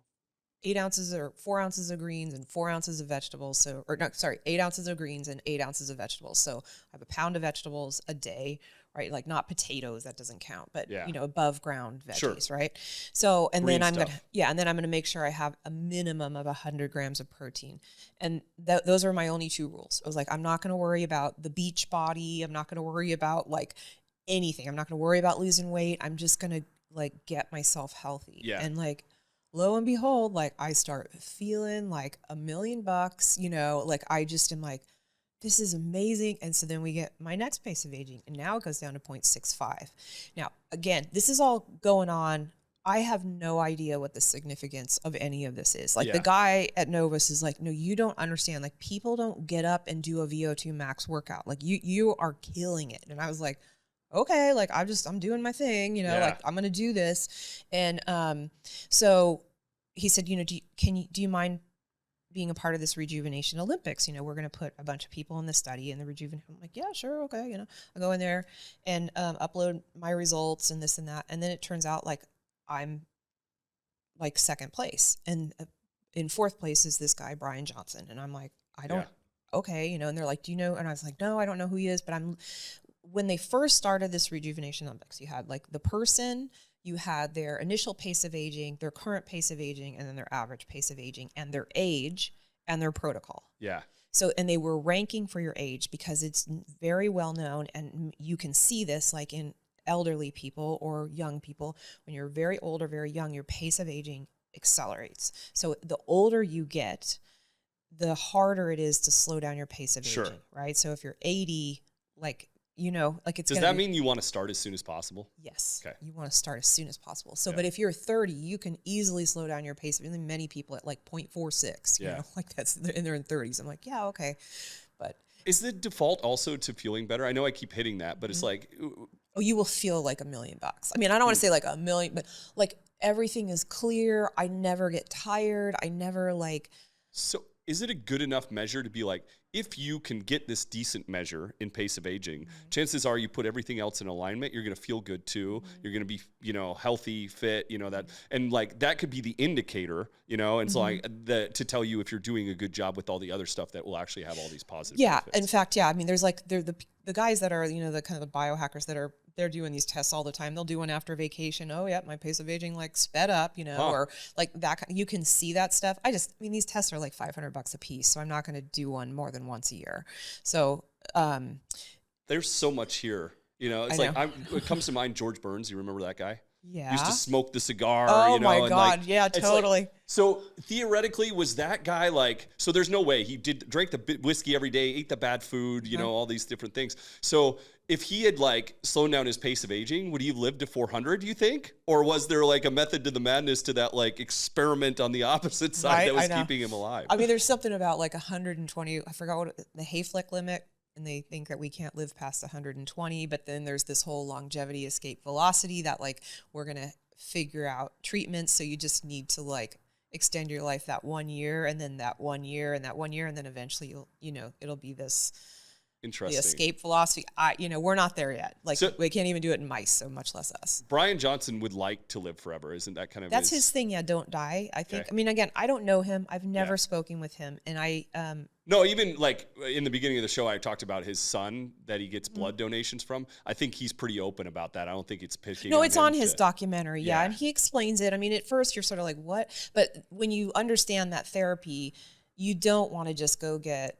8 ounces or 4 ounces of greens and 4 ounces of vegetables. So, or no, sorry, 8 ounces of greens and 8 ounces of vegetables. So I have a pound of vegetables a day, right? Like not potatoes, that doesn't count, but you know, above ground veggies, right? So, and Green then I'm stuff. and then I'm going to make sure I have a minimum of 100 grams of protein. And those are my only 2 rules. I was like, I'm not going to worry about the beach body. I'm not going to worry about like anything. I'm not going to worry about losing weight. I'm just going to like get myself healthy. Yeah. And like, lo and behold, like I start feeling like $1 million, you know, like I just am like, this is amazing. And so then we get my next pace of aging and now it goes down to 0.65. Now, again, this is all going on. I have no idea what the significance of any of this is. Like the guy at NOVOS is like, no, you don't understand. Like people don't get up and do a VO2 max workout. Like you are killing it. And I was like, okay, like I'm doing my thing, you know, like I'm going to do this. And so he said, you know, do you mind being a part of this Rejuvenation Olympics? You know, we're going to put a bunch of people in the study and the Rejuvenation. I'm like, yeah, sure. Okay. You know, I go in there and upload my results and this and that. And then it turns out like I'm like 2nd place. And in 4th place is this guy, Brian Johnson. And I'm like, I don't, okay. You know, and they're like, do you know? And I was like, no, I don't know who he is, but when they first started this Rejuvenation Olympics, you had like the person, you had their initial pace of aging, their current pace of aging, and then their average pace of aging, and their age and their protocol. Yeah. So, and they were ranking for your age because it's very well known, and you can see this like in elderly people or young people. When you're very old or very young, your pace of aging accelerates. So the older you get, the harder it is to slow down your pace of aging, right? So if you're 80, like, you know, like it's Does that mean you want to start as soon as possible? Yes. Okay. You want to start as soon as possible. So, but if you're 30, you can easily slow down your pace. Really, many people at like 0.46, you know, like and they're in 30s. I'm like, yeah, okay. But is the default also to feeling better? I know I keep hitting that, but it's like, oh, you will feel like $1 million. I mean, I don't want to say like $1 million, but like everything is clear. I never get tired. I never like. So is it a good enough measure to be like, if you can get this decent measure in pace of aging, chances are you put everything else in alignment, you're going to feel good too. You're going to be, you know, healthy, fit, you know, that, and like that could be the indicator, you know, and so like to tell you if you're doing a good job with all the other stuff that will actually have all these positive benefits. In fact, I mean, there's like, the guys that are, you know, the kind of the biohackers that are they're doing these tests all the time. They'll do one after vacation. Oh yeah, my pace of aging like sped up, or like that. You can see that stuff. I mean, these tests are like $500 a piece, so I'm not going to do one more than once a year. So there's so much here. It's it comes to mind George Burns. You remember that guy? Yeah. Used to smoke the cigar. Oh my God. Yeah, totally. So theoretically, was that guy so there's no way he drank the whiskey every day, ate the bad food, all these different things. So if he had slowed down his pace of aging, would he have lived to 400, do you think? Or was there a method to the madness to that experiment on the opposite side that was keeping him alive? I mean, there's something about 120, I forgot what the Hayflick limit. And they think that we can't live past 120, but then there's this whole longevity escape velocity that we're going to figure out treatments. So you just need to extend your life that 1 year and then that 1 year and that 1 year. And then eventually it'll be this interesting the escape velocity. We're not there yet. We can't even do it in mice, so much less us. Brian Johnson would like to live forever. Isn't that kind of That's his thing. Yeah. Don't die. I think, I mean, again, I don't know him. I've never spoken with him. And no, even in the beginning of the show, I talked about his son that he gets blood donations from. I think he's pretty open about that. I don't think it's picking. No, it's on his documentary. Yeah. And he explains it. I mean, at first you're sort of like, what? But when you understand that therapy, you don't want to just go get,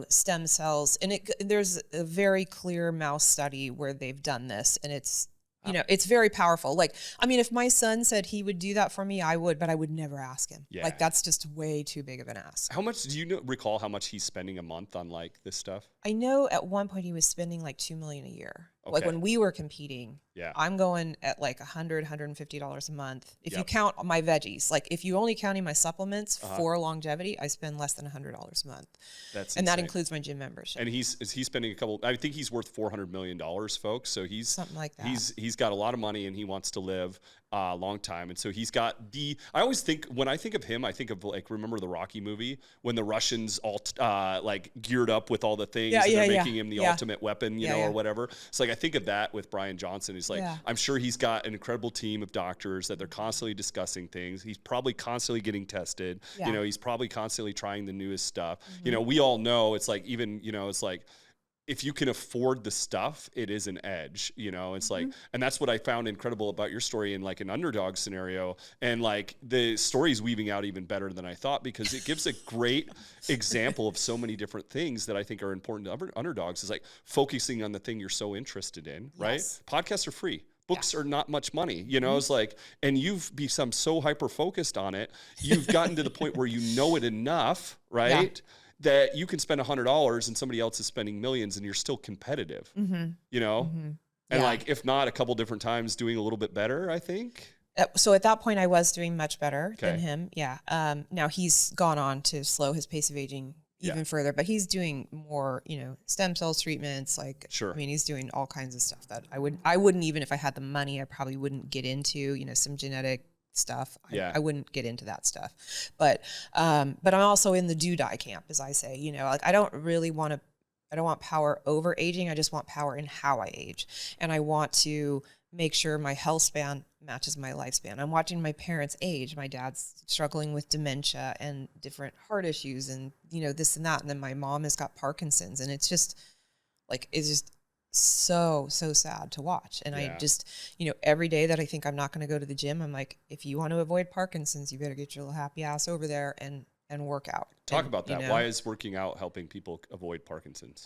stem cells. And there's a very clear mouse study where they've done this, and it's, it's very powerful. I mean, if my son said he would do that for me, I would, but I would never ask him. Yeah. That's just way too big of an ask. How much, do you recall how much he's spending a month on this stuff? I know at one point he was spending $2 million a year. Okay. When we were competing, I'm going at $100, $150 a month. If you count my veggies, if you only counting my supplements for longevity, I spend less than $100 a month. That's and insane. That includes my gym membership. And he's spending I think he's worth $400 million, folks. So he's something like that. He's got a lot of money and he wants to live a long time. And so he's got I always think, when I think of him, I think of remember the Rocky movie when the Russians all geared up with all the things and they're making him the ultimate weapon, or whatever. It's I think of that with Brian Johnson. He's I'm sure he's got an incredible team of doctors that they're constantly discussing things. He's probably constantly getting tested. Yeah. He's probably constantly trying the newest stuff. Mm-hmm. We all know it's even, it's if you can afford the stuff, it is an edge, it's and that's what I found incredible about your story in an underdog scenario. And the story's weaving out even better than I thought, because it gives a great example of so many different things that I think are important to underdogs, is focusing on the thing you're so interested in, right? Yes. Podcasts are free. Books are not much money, it's and you've become so hyper-focused on it. You've gotten to the point where you know it enough, right? Yeah. That you can spend $100 and somebody else is spending millions and you're still competitive, and if not a couple different times doing a little bit better, I think. So at that point I was doing much better than him. Yeah. Now he's gone on to slow his pace of aging even further, but he's doing more, stem cells treatments. Sure. I mean, he's doing all kinds of stuff that I wouldn't even, if I had the money, I probably wouldn't get into, some genetic stuff. I wouldn't get into that stuff, but I'm also in the do die camp, as I say, I don't want power over aging. I just want power in how I age. And I want to make sure my health span matches my lifespan. I'm watching my parents age. My dad's struggling with dementia and different heart issues and, this and that. And then my mom has got Parkinson's, and it's just so sad to watch. And I just, every day that I think I'm not going to go to the gym, I'm like, if you want to avoid Parkinson's, you better get your little happy ass over there and work out. Talk about that. Why is working out helping people avoid Parkinson's?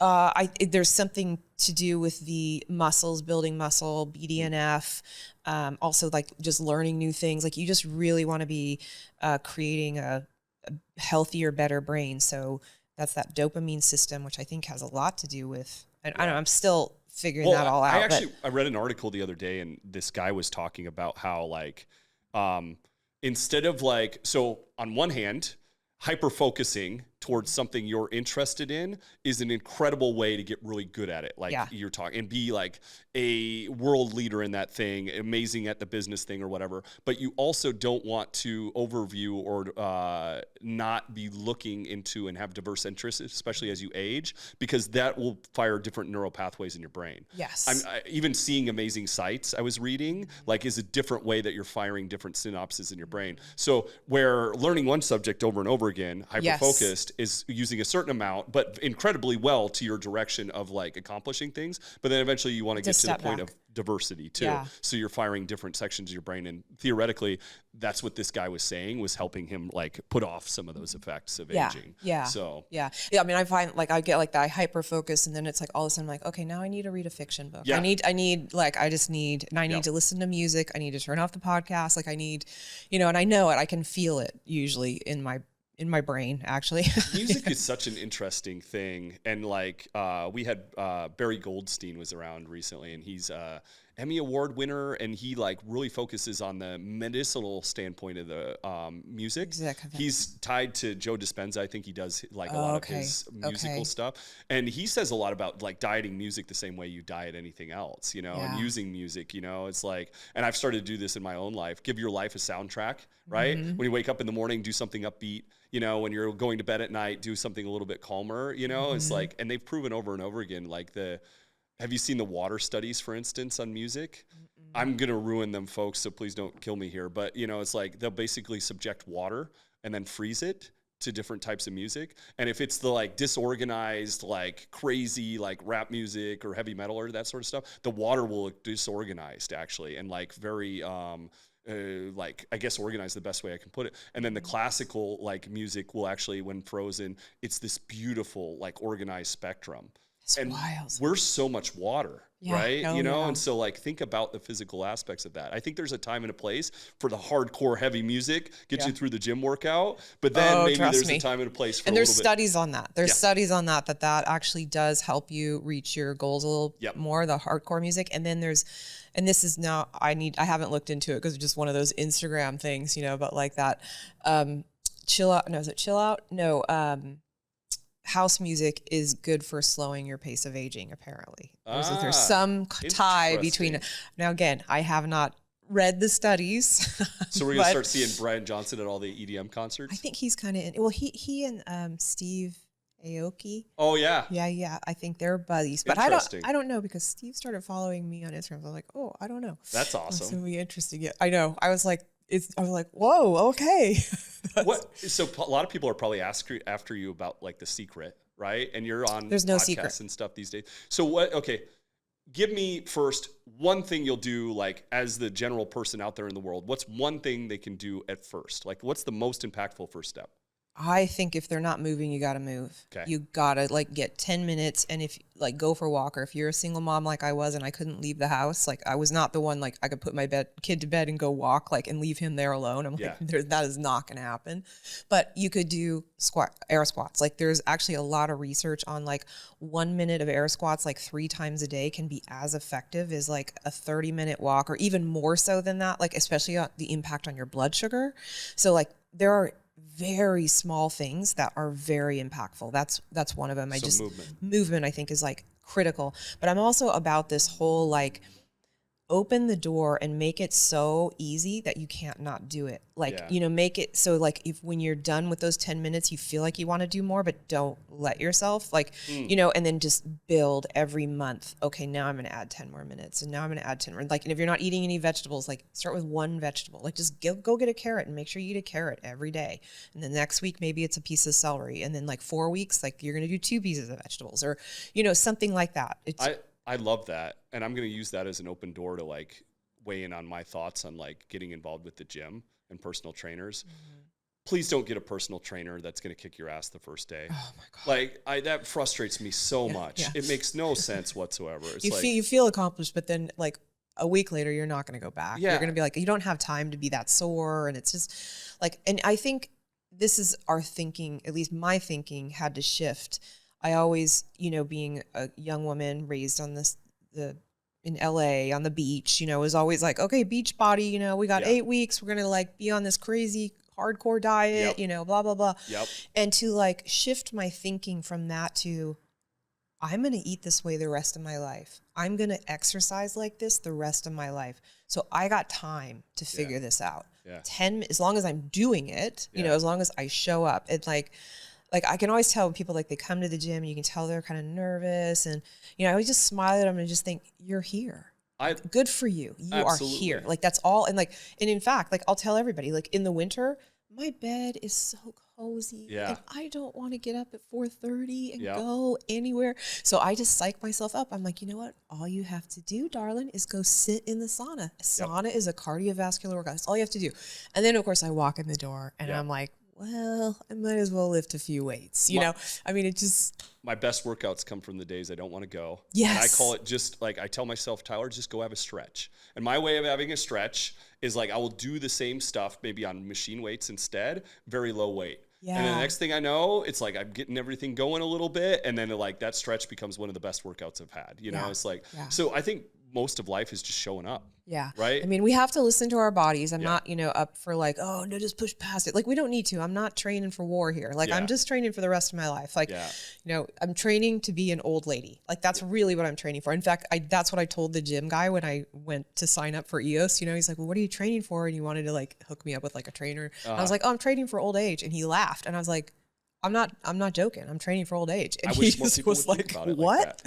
There's something to do with the muscles, building muscle, BDNF, also just learning new things. You just really want to be creating a healthier, better brain. So that's that dopamine system, which I think has a lot to do with, I don't know, I'm still figuring that all out. I read an article the other day, and this guy was talking about how instead of so on one hand, hyper-focusing towards something you're interested in is an incredible way to get really good at it. You're talking, and be a world leader in that thing, amazing at the business thing or whatever. But you also don't want to overview or not be looking into and have diverse interests, especially as you age, because that will fire different neural pathways in your brain. Yes. Even seeing amazing sites I was reading, is a different way that you're firing different synapses in your brain. So where learning one subject over and over again, hyper-focused, list is using a certain amount, but incredibly well to your direction of like accomplishing things. But then eventually you want to get to the point of diversity too. Yeah. So you're firing different sections of your brain. And theoretically, that's what this guy was saying, was helping him like put off some of those effects of aging. Yeah. So yeah. I mean, I find like I get like that, I hyper focus, and then it's like all of a sudden I'm like, okay, now I need to read a fiction book. Yeah. I need to listen to music. I need to turn off the podcast. Like I need, and I know it. I can feel it usually in my brain, actually. Music is such an interesting thing. And like we had Barry Goldstein was around recently, and he's Emmy Award winner, and he like really focuses on the medicinal standpoint of the music. He's tied to Joe Dispenza. I think he does like a lot of his musical stuff. And he says a lot about like dieting music the same way you diet anything else, and using music, it's like, and I've started to do this in my own life. Give your life a soundtrack, right? Mm-hmm. When you wake up in the morning, do something upbeat. When you're going to bed at night, do something a little bit calmer, mm-hmm. It's like, and they've proven over and over again, like have you seen the water studies, for instance, on music? Mm-mm. I'm going to ruin them, folks, so please don't kill me here. But, it's like they'll basically subject water and then freeze it to different types of music. And if it's the like disorganized, like crazy, like rap music or heavy metal or that sort of stuff, the water will look disorganized actually, and like very, like I guess organized the best way I can put it. And then the classical like music will actually, when frozen, it's this beautiful like organized spectrum. And wild. We're so much water, right? And so like think about the physical aspects of that. I think there's a time and a place for the hardcore heavy music, get you through the gym workout, but then maybe there's a time and a place for there's studies on that. There's studies on that actually does help you reach your goals a little more, the hardcore music. And then and this is now, I haven't looked into it because it's just one of those Instagram things, but like that, chill out. No, is it chill out? No, house music is good for slowing your pace of aging, apparently. There's some tie between. Now, again, I have not read the studies. So we're going to start seeing Brian Johnson at all the EDM concerts? I think he's kind of well, he and Steve Aoki. Oh, yeah. Yeah. I think they're buddies. But I don't know, because Steve started following me on Instagram. I was like, oh, I don't know. That's awesome. It's going to be interesting. Yeah, I know. I was like, whoa, okay. So a lot of people are probably asking after you about like The Secret, right? And you're on There's no podcasts secret and stuff these days. So give me first one thing you'll do, like as the general person out there in the world. What's one thing they can do at first? Like what's the most impactful first step? I think if they're not moving, you got to move. Okay. You got to like get 10 minutes. And if like go for a walk, or if you're a single mom like I was and I couldn't leave the house, like I was not the one, like I could put my kid to bed and go walk, like, and leave him there alone. I'm like, that is not going to happen. But you could do air squats. Like there's actually a lot of research on like 1 minute of air squats, like 3 times a day, can be as effective as like a 30-minute walk, or even more so than that, like especially the impact on your blood sugar. So like there are very small things that are very impactful. That's one of them. Movement I think is like critical, but I'm also about this whole like open the door and make it so easy that you can't not do it. Like, make it so like if when you're done with those 10 minutes, you feel like you want to do more, but don't let yourself like, and then just build every month. Okay, now I'm going to add 10 more minutes, and now I'm going to add 10 more. Like, and if you're not eating any vegetables, like start with one vegetable. Like just go get a carrot and make sure you eat a carrot every day. And then next week, maybe it's a piece of celery. And then like 4 weeks, like you're going to do 2 pieces of vegetables, or, something like that. I love that. And I'm going to use that as an open door to like weigh in on my thoughts on like getting involved with the gym and personal trainers. Mm-hmm. Please don't get a personal trainer that's going to kick your ass the first day. Oh my God. Like that frustrates me so much. Yeah. It makes no sense whatsoever. It's you feel accomplished, but then like a week later, you're not going to go back. Yeah. You're going to be like, you don't have time to be that sore. And it's just like, and I think this is our thinking, at least my thinking had to shift. I always, being a young woman raised on in LA on the beach, was always like, okay, beach body, we got 8 weeks. We're going to like be on this crazy hardcore diet, blah, blah, blah. Yep. And to like shift my thinking from that to, I'm going to eat this way the rest of my life. I'm going to exercise like this the rest of my life. So I got time to figure this out. Yeah. As long as I'm doing it, as long as I show up, it's like I can always tell when people like they come to the gym and you can tell they're kind of nervous, and I always just smile at them and just think, you're here. Good for you. You absolutely are here. Like that's all. And in fact, like I'll tell everybody, like in the winter, my bed is so cozy. Yeah. And I don't want to get up at 4:30 and Yep. go anywhere. So I just psych myself up. I'm like, you know what? All you have to do, darling, is go sit in the sauna. Sauna is a cardiovascular workout. That's all you have to do. And then, of course, I walk in the door and I'm like, well, I might as well lift a few weights. You know, I mean, it just. My best workouts come from the days I don't want to go. Yes. And I call it just like, I tell myself, Tyler, just go have a stretch. And my way of having a stretch is like, I will do the same stuff, maybe on machine weights instead, very low weight. Yeah. And then the next thing I know, it's like I'm getting everything going a little bit. And then like that stretch becomes one of the best workouts I've had. You know, it's like, so I think most of life is just showing up. Yeah. Right. I mean, we have to listen to our bodies. I'm not, up for like, oh, no, just push past it. Like, we don't need to. I'm not training for war here. Like, I'm just training for the rest of my life. Like, I'm training to be an old lady. Like, that's really what I'm training for. In fact, that's what I told the gym guy when I went to sign up for EOS. He's like, well, what are you training for? And he wanted to like hook me up with like a trainer. And I was like, oh, I'm training for old age. And he laughed. And I was like, I'm not joking. I'm training for old age. And he just was like, what?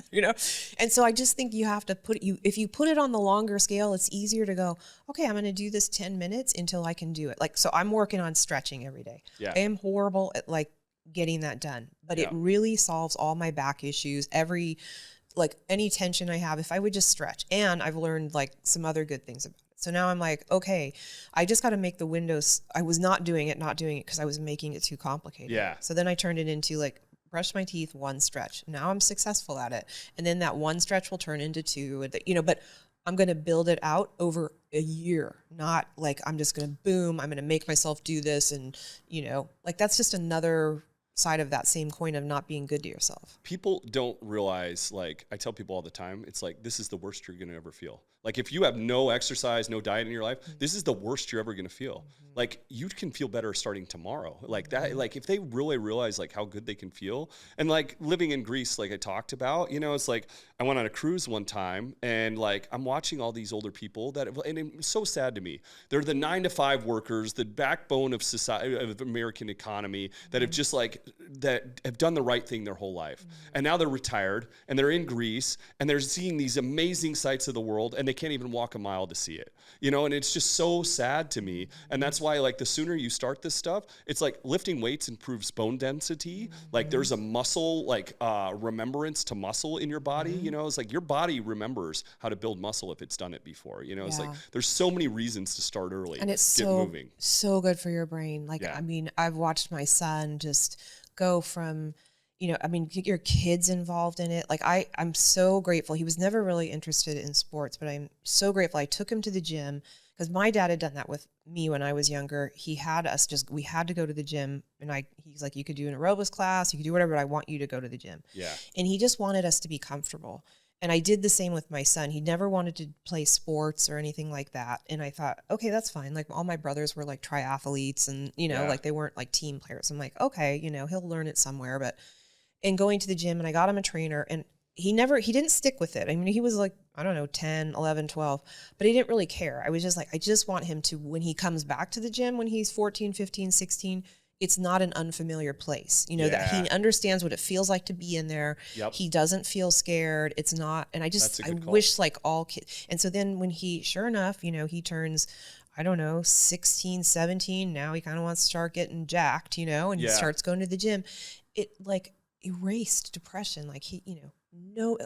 And so I just think you have to if you put it on the longer scale, it's easier to go, okay, I'm going to do this 10 minutes until I can do it. Like, so I'm working on stretching every day. I am horrible at like getting that done, but it really solves all my back issues. Any tension I have, if I would just stretch. And I've learned like some other good things about it. So now I'm like, okay, I just got to make the windows. I was not doing it because I was making it too complicated. Yeah. So then I turned it into like, brush my teeth, one stretch. Now I'm successful at it. And then that one stretch will turn into two, but I'm going to build it out over a year, not like I'm just going to I'm going to make myself do this. And, like that's just another side of that same coin of not being good to yourself. People don't realize, like I tell people all the time, it's like, this is the worst you're going to ever feel. Like if you have no exercise, no diet in your life, this is the worst you're ever going to feel. Like you can feel better starting tomorrow. Like that, like if they really realize like how good they can feel, and like living in Greece, like I talked about, it's like I went on a cruise one time and like I'm watching all these older people and it's so sad to me. They're the 9-to-5 workers, the backbone of society, of American economy that have just like, that have done the right thing their whole life. And now they're retired and they're in Greece and they're seeing these amazing sights of the world and they can't even walk a mile to see it, and it's just so sad to me. And that's why like the sooner you start this stuff, it's like lifting weights improves bone density. Like there's a muscle, like remembrance to muscle in your body, it's like your body remembers how to build muscle if it's done it before, it's like there's so many reasons to start early and it's moving. So good for your brain. Like, I mean, I've watched my son just go from, get your kids involved in it. Like I'm so grateful. He was never really interested in sports, but I'm so grateful. I took him to the gym because my dad had done that with me when I was younger. We had to go to the gym and he's like, you could do an aerobics class, you could do whatever, but I want you to go to the gym. Yeah. And he just wanted us to be comfortable. And I did the same with my son. He never wanted to play sports or anything like that. And I thought, okay, that's fine. Like all my brothers were like triathletes and, like they weren't like team players. I'm like, okay, he'll learn it somewhere. And going to the gym and I got him a trainer and he didn't stick with it. I mean, he was like, I don't know, 10, 11, 12, but he didn't really care. I was just like, I just want him to, when he comes back to the gym, when he's 14, 15, 16, it's not an unfamiliar place, that he understands what it feels like to be in there. Yep. He doesn't feel scared. It's not. And I wish like all kids. And so then when sure enough, he turns, I don't know, 16, 17. Now he kind of wants to start getting jacked, and he starts going to the gym. It like erased depression. Like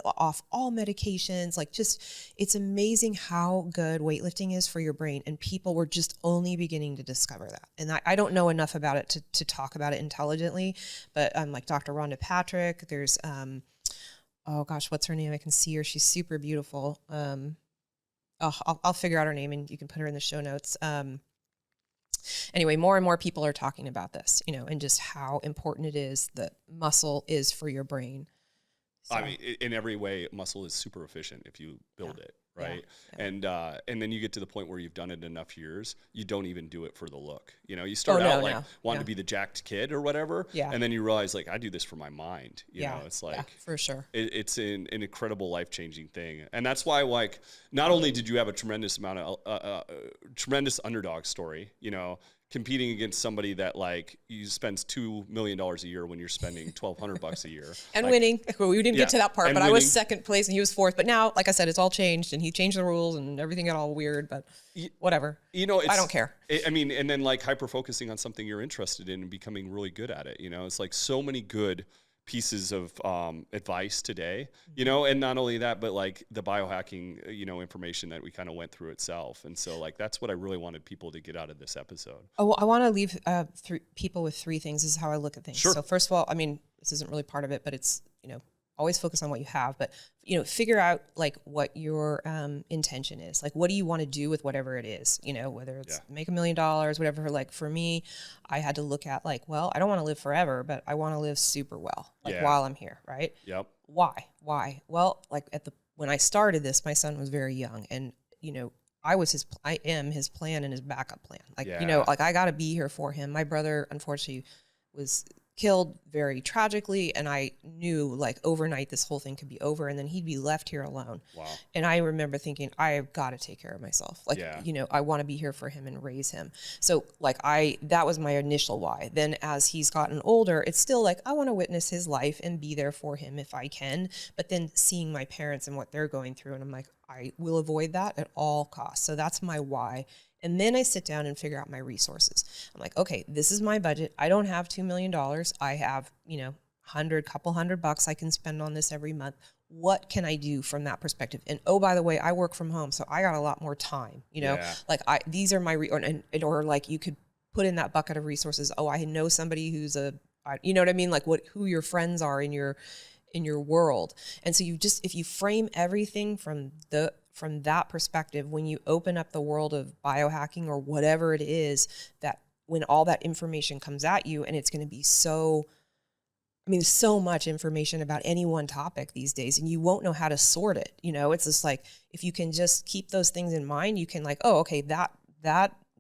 off all medications, like just, it's amazing how good weightlifting is for your brain. And people were just only beginning to discover that. And I don't know enough about it to talk about it intelligently, but like Dr. Rhonda Patrick, there's, oh gosh, what's her name? I can see her. She's super beautiful. I'll figure out her name and you can put her in the show notes. Anyway, more and more people are talking about this, and just how important it is that muscle is for your brain. So. I mean, in every way, muscle is super efficient if you build it, right? Yeah. And then you get to the point where you've done it enough years, you don't even do it for the look. You start out wanting to be the jacked kid or whatever, and then you realize like I do this for my mind. You know, it's like for sure. It's an incredible life-changing thing, and that's why like not only did you have a tremendous amount of tremendous underdog story, competing against somebody that like you spends $2 million a year when you're spending $1,200 a year. And like, winning. Well, we didn't get to that part, but winning. I was second place and he was fourth. But now, like I said, it's all changed and he changed the rules and everything got all weird, but whatever. I don't care. I mean, and then like hyper-focusing on something you're interested in and becoming really good at it. It's like so many good pieces of advice today, and not only that, but like the biohacking, information that we kind of went through itself. And so like, that's what I really wanted people to get out of this episode. Oh, well, I want to leave people with three things. This is how I look at things. Sure. So first of all, I mean, this isn't really part of it, but it's, always focus on what you have, but figure out like what your intention is. Like, what do you want to do with whatever it is? Whether it's make $1 million, whatever. Like for me, I had to look at like, well, I don't want to live forever, but I want to live super well, like while I'm here, right? Yep. Why? Well, like when I started this, my son was very young, and I am his plan and his backup plan. Like like I got to be here for him. My brother, unfortunately, was killed very tragically, and I knew like overnight this whole thing could be over and then he'd be left here alone. Wow. And I remember thinking, I've got to take care of myself. Like, I want to be here for him and raise him. So like that was my initial why. Then as he's gotten older, it's still like, I want to witness his life and be there for him if I can. But then seeing my parents and what they're going through, and I'm like, I will avoid that at all costs. So that's my why. And then I sit down and figure out my resources. I'm like, okay, this is my budget. I don't have $2 million. I have, couple $100 I can spend on this every month. What can I do from that perspective? And oh, by the way, I work from home, so I got a lot more time, like these are my, or like you could put in that bucket of resources. Oh, I know somebody who's you know what I mean? Like who your friends are in your world. And so if you frame everything from that perspective, when you open up the world of biohacking or whatever it is, that when all that information comes at you, and it's going to be so much information about any one topic these days, and you won't know how to sort it. It's just like, if you can just keep those things in mind, you can like, oh, okay, that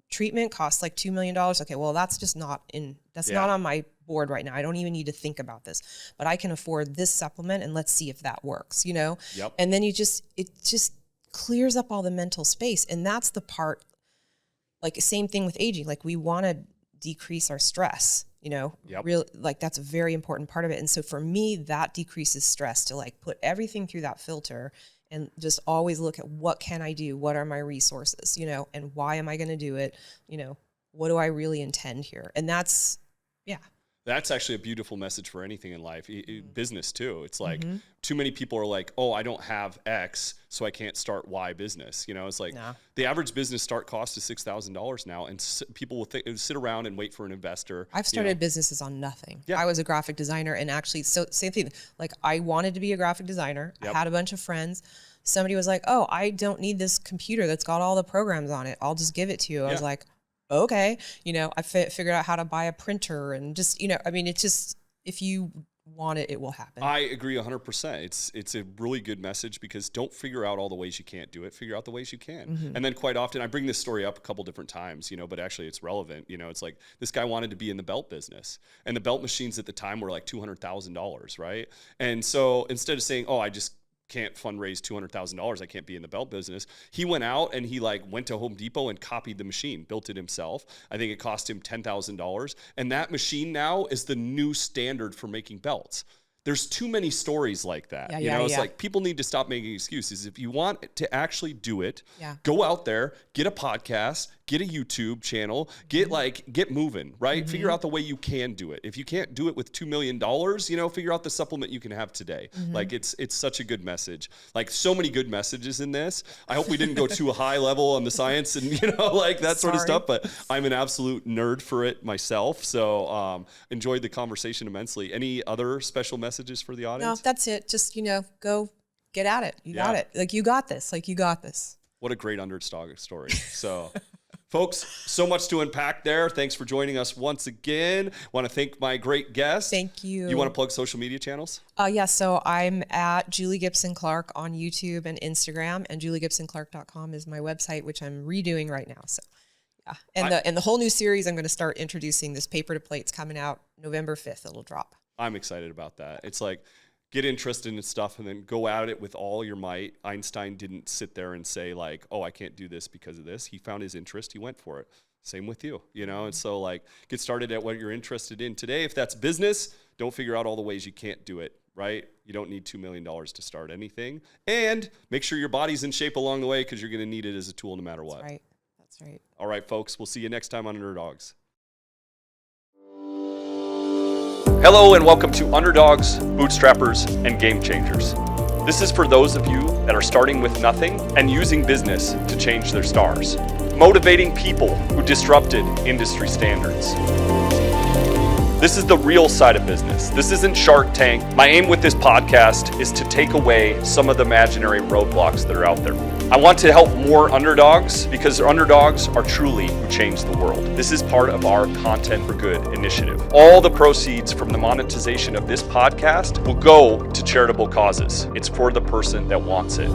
treatment costs like $2 million. Okay, well, that's just not not on my board right now. I don't even need to think about this, but I can afford this supplement, and let's see if that works, Yep. And then it just clears up all the mental space. And that's the part, like same thing with aging. Like we want to decrease our stress, real, like that's a very important part of it. And so for me, that decreases stress to like put everything through that filter and just always look at what can I do? What are my resources, and why am I going to do it? What do I really intend here? And that's actually a beautiful message for anything in life, business too. It's like too many people are like, oh, I don't have X, so I can't start Y business. It's like the average business start cost is $6,000 now, and people will sit around and wait for an investor. I've started businesses on nothing. Yeah. I was a graphic designer, and actually, so same thing. Like I wanted to be a graphic designer. Yep. I had a bunch of friends. Somebody was like, oh, I don't need this computer that's got all the programs on it. I'll just give it to you. I was like, okay, I figured out how to buy a printer and just, it's just, if you want it, it will happen. I agree 100%. It's a really good message, because don't figure out all the ways you can't do it. Figure out the ways you can. Mm-hmm. And then quite often, I bring this story up a couple different times, but actually it's relevant. It's like this guy wanted to be in the belt business, and the belt machines at the time were like $200,000, right? And so instead of saying, oh, I just can't fundraise $200,000, I can't be in the belt business, he went out and he like went to Home Depot and copied the machine, built it himself. I think it cost him $10,000, and that machine now is the new standard for making belts. There's too many stories like that. It's like people need to stop making excuses. If you want to actually do it, go out there, get a podcast, get a YouTube channel, get moving, right? Mm-hmm. Figure out the way you can do it. If you can't do it with $2 million, figure out the supplement you can have today. Mm-hmm. Like it's such a good message. Like so many good messages in this. I hope we didn't go too high level on the science and like that sort of stuff, but I'm an absolute nerd for it myself. So enjoyed the conversation immensely. Any other special messages for the audience? No, that's it. Just, go get at it. You got it. Like you got this. What a great underdog story. So folks, so much to unpack there. Thanks for joining us once again. Want to thank my great guest. Thank you. You want to plug social media channels? So I'm at Julie Gibson Clark on YouTube and Instagram, and juliegibsonclark.com is my website, which I'm redoing right now. So and the whole new series, I'm going to start introducing this paper to plates coming out November 5th. It'll drop. I'm excited about that. It's like, get interested in stuff and then go at it with all your might. Einstein didn't sit there and say like, oh, I can't do this because of this. He found his interest. He went for it. Same with you, and so like get started at what you're interested in today. If that's business, don't figure out all the ways you can't do it, right? You don't need $2 million to start anything. And make sure your body's in shape along the way, because you're going to need it as a tool no matter what. That's right. All right, folks, we'll see you next time on Underdogs. Hello and welcome to Underdogs, Bootstrappers, and Game Changers. This is for those of you that are starting with nothing and using business to change their stars. Motivating people who disrupted industry standards. This is the real side of business. This isn't Shark Tank. My aim with this podcast is to take away some of the imaginary roadblocks that are out there. I want to help more underdogs, because underdogs are truly who change the world. This is part of our Content for Good initiative. All the proceeds from the monetization of this podcast will go to charitable causes. It's for the person that wants it.